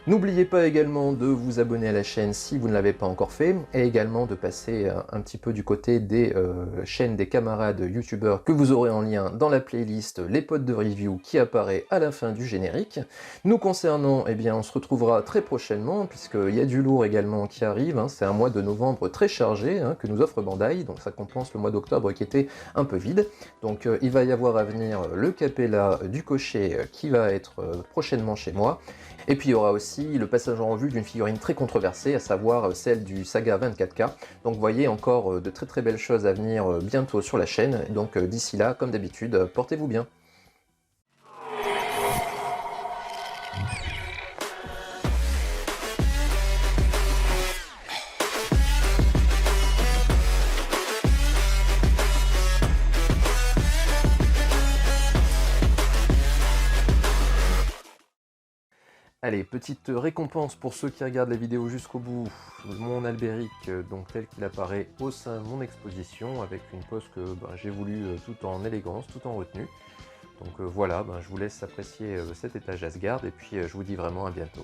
S1: N'oubliez pas également de vous abonner à la chaîne si vous ne l'avez pas encore fait, et également de passer un petit peu du côté des chaînes des camarades youtubeurs que vous aurez en lien dans la playlist Les Potes de Review qui apparaît à la fin du générique. Nous concernant, eh bien on se retrouvera très prochainement, puisqu'il y a du lourd également qui arrive, hein. C'est un mois de novembre très chargé que nous offre Bandai, donc ça compense le mois d'octobre qui était un peu vide. Donc il va y avoir à venir le Capella du Cocher qui va être prochainement chez moi. Et puis il y aura aussi le passage en revue d'une figurine très controversée, à savoir celle du Saga 24K. Donc vous voyez encore de très belles choses à venir bientôt sur la chaîne. Donc d'ici là, comme d'habitude, portez-vous bien. Allez, petite récompense pour ceux qui regardent la vidéo jusqu'au bout, mon Alberic, donc tel qu'il apparaît au sein de mon exposition, avec une pose que j'ai voulu tout en élégance, tout en retenue. Donc voilà, je vous laisse apprécier cet étage Asgard, et puis je vous dis vraiment à bientôt.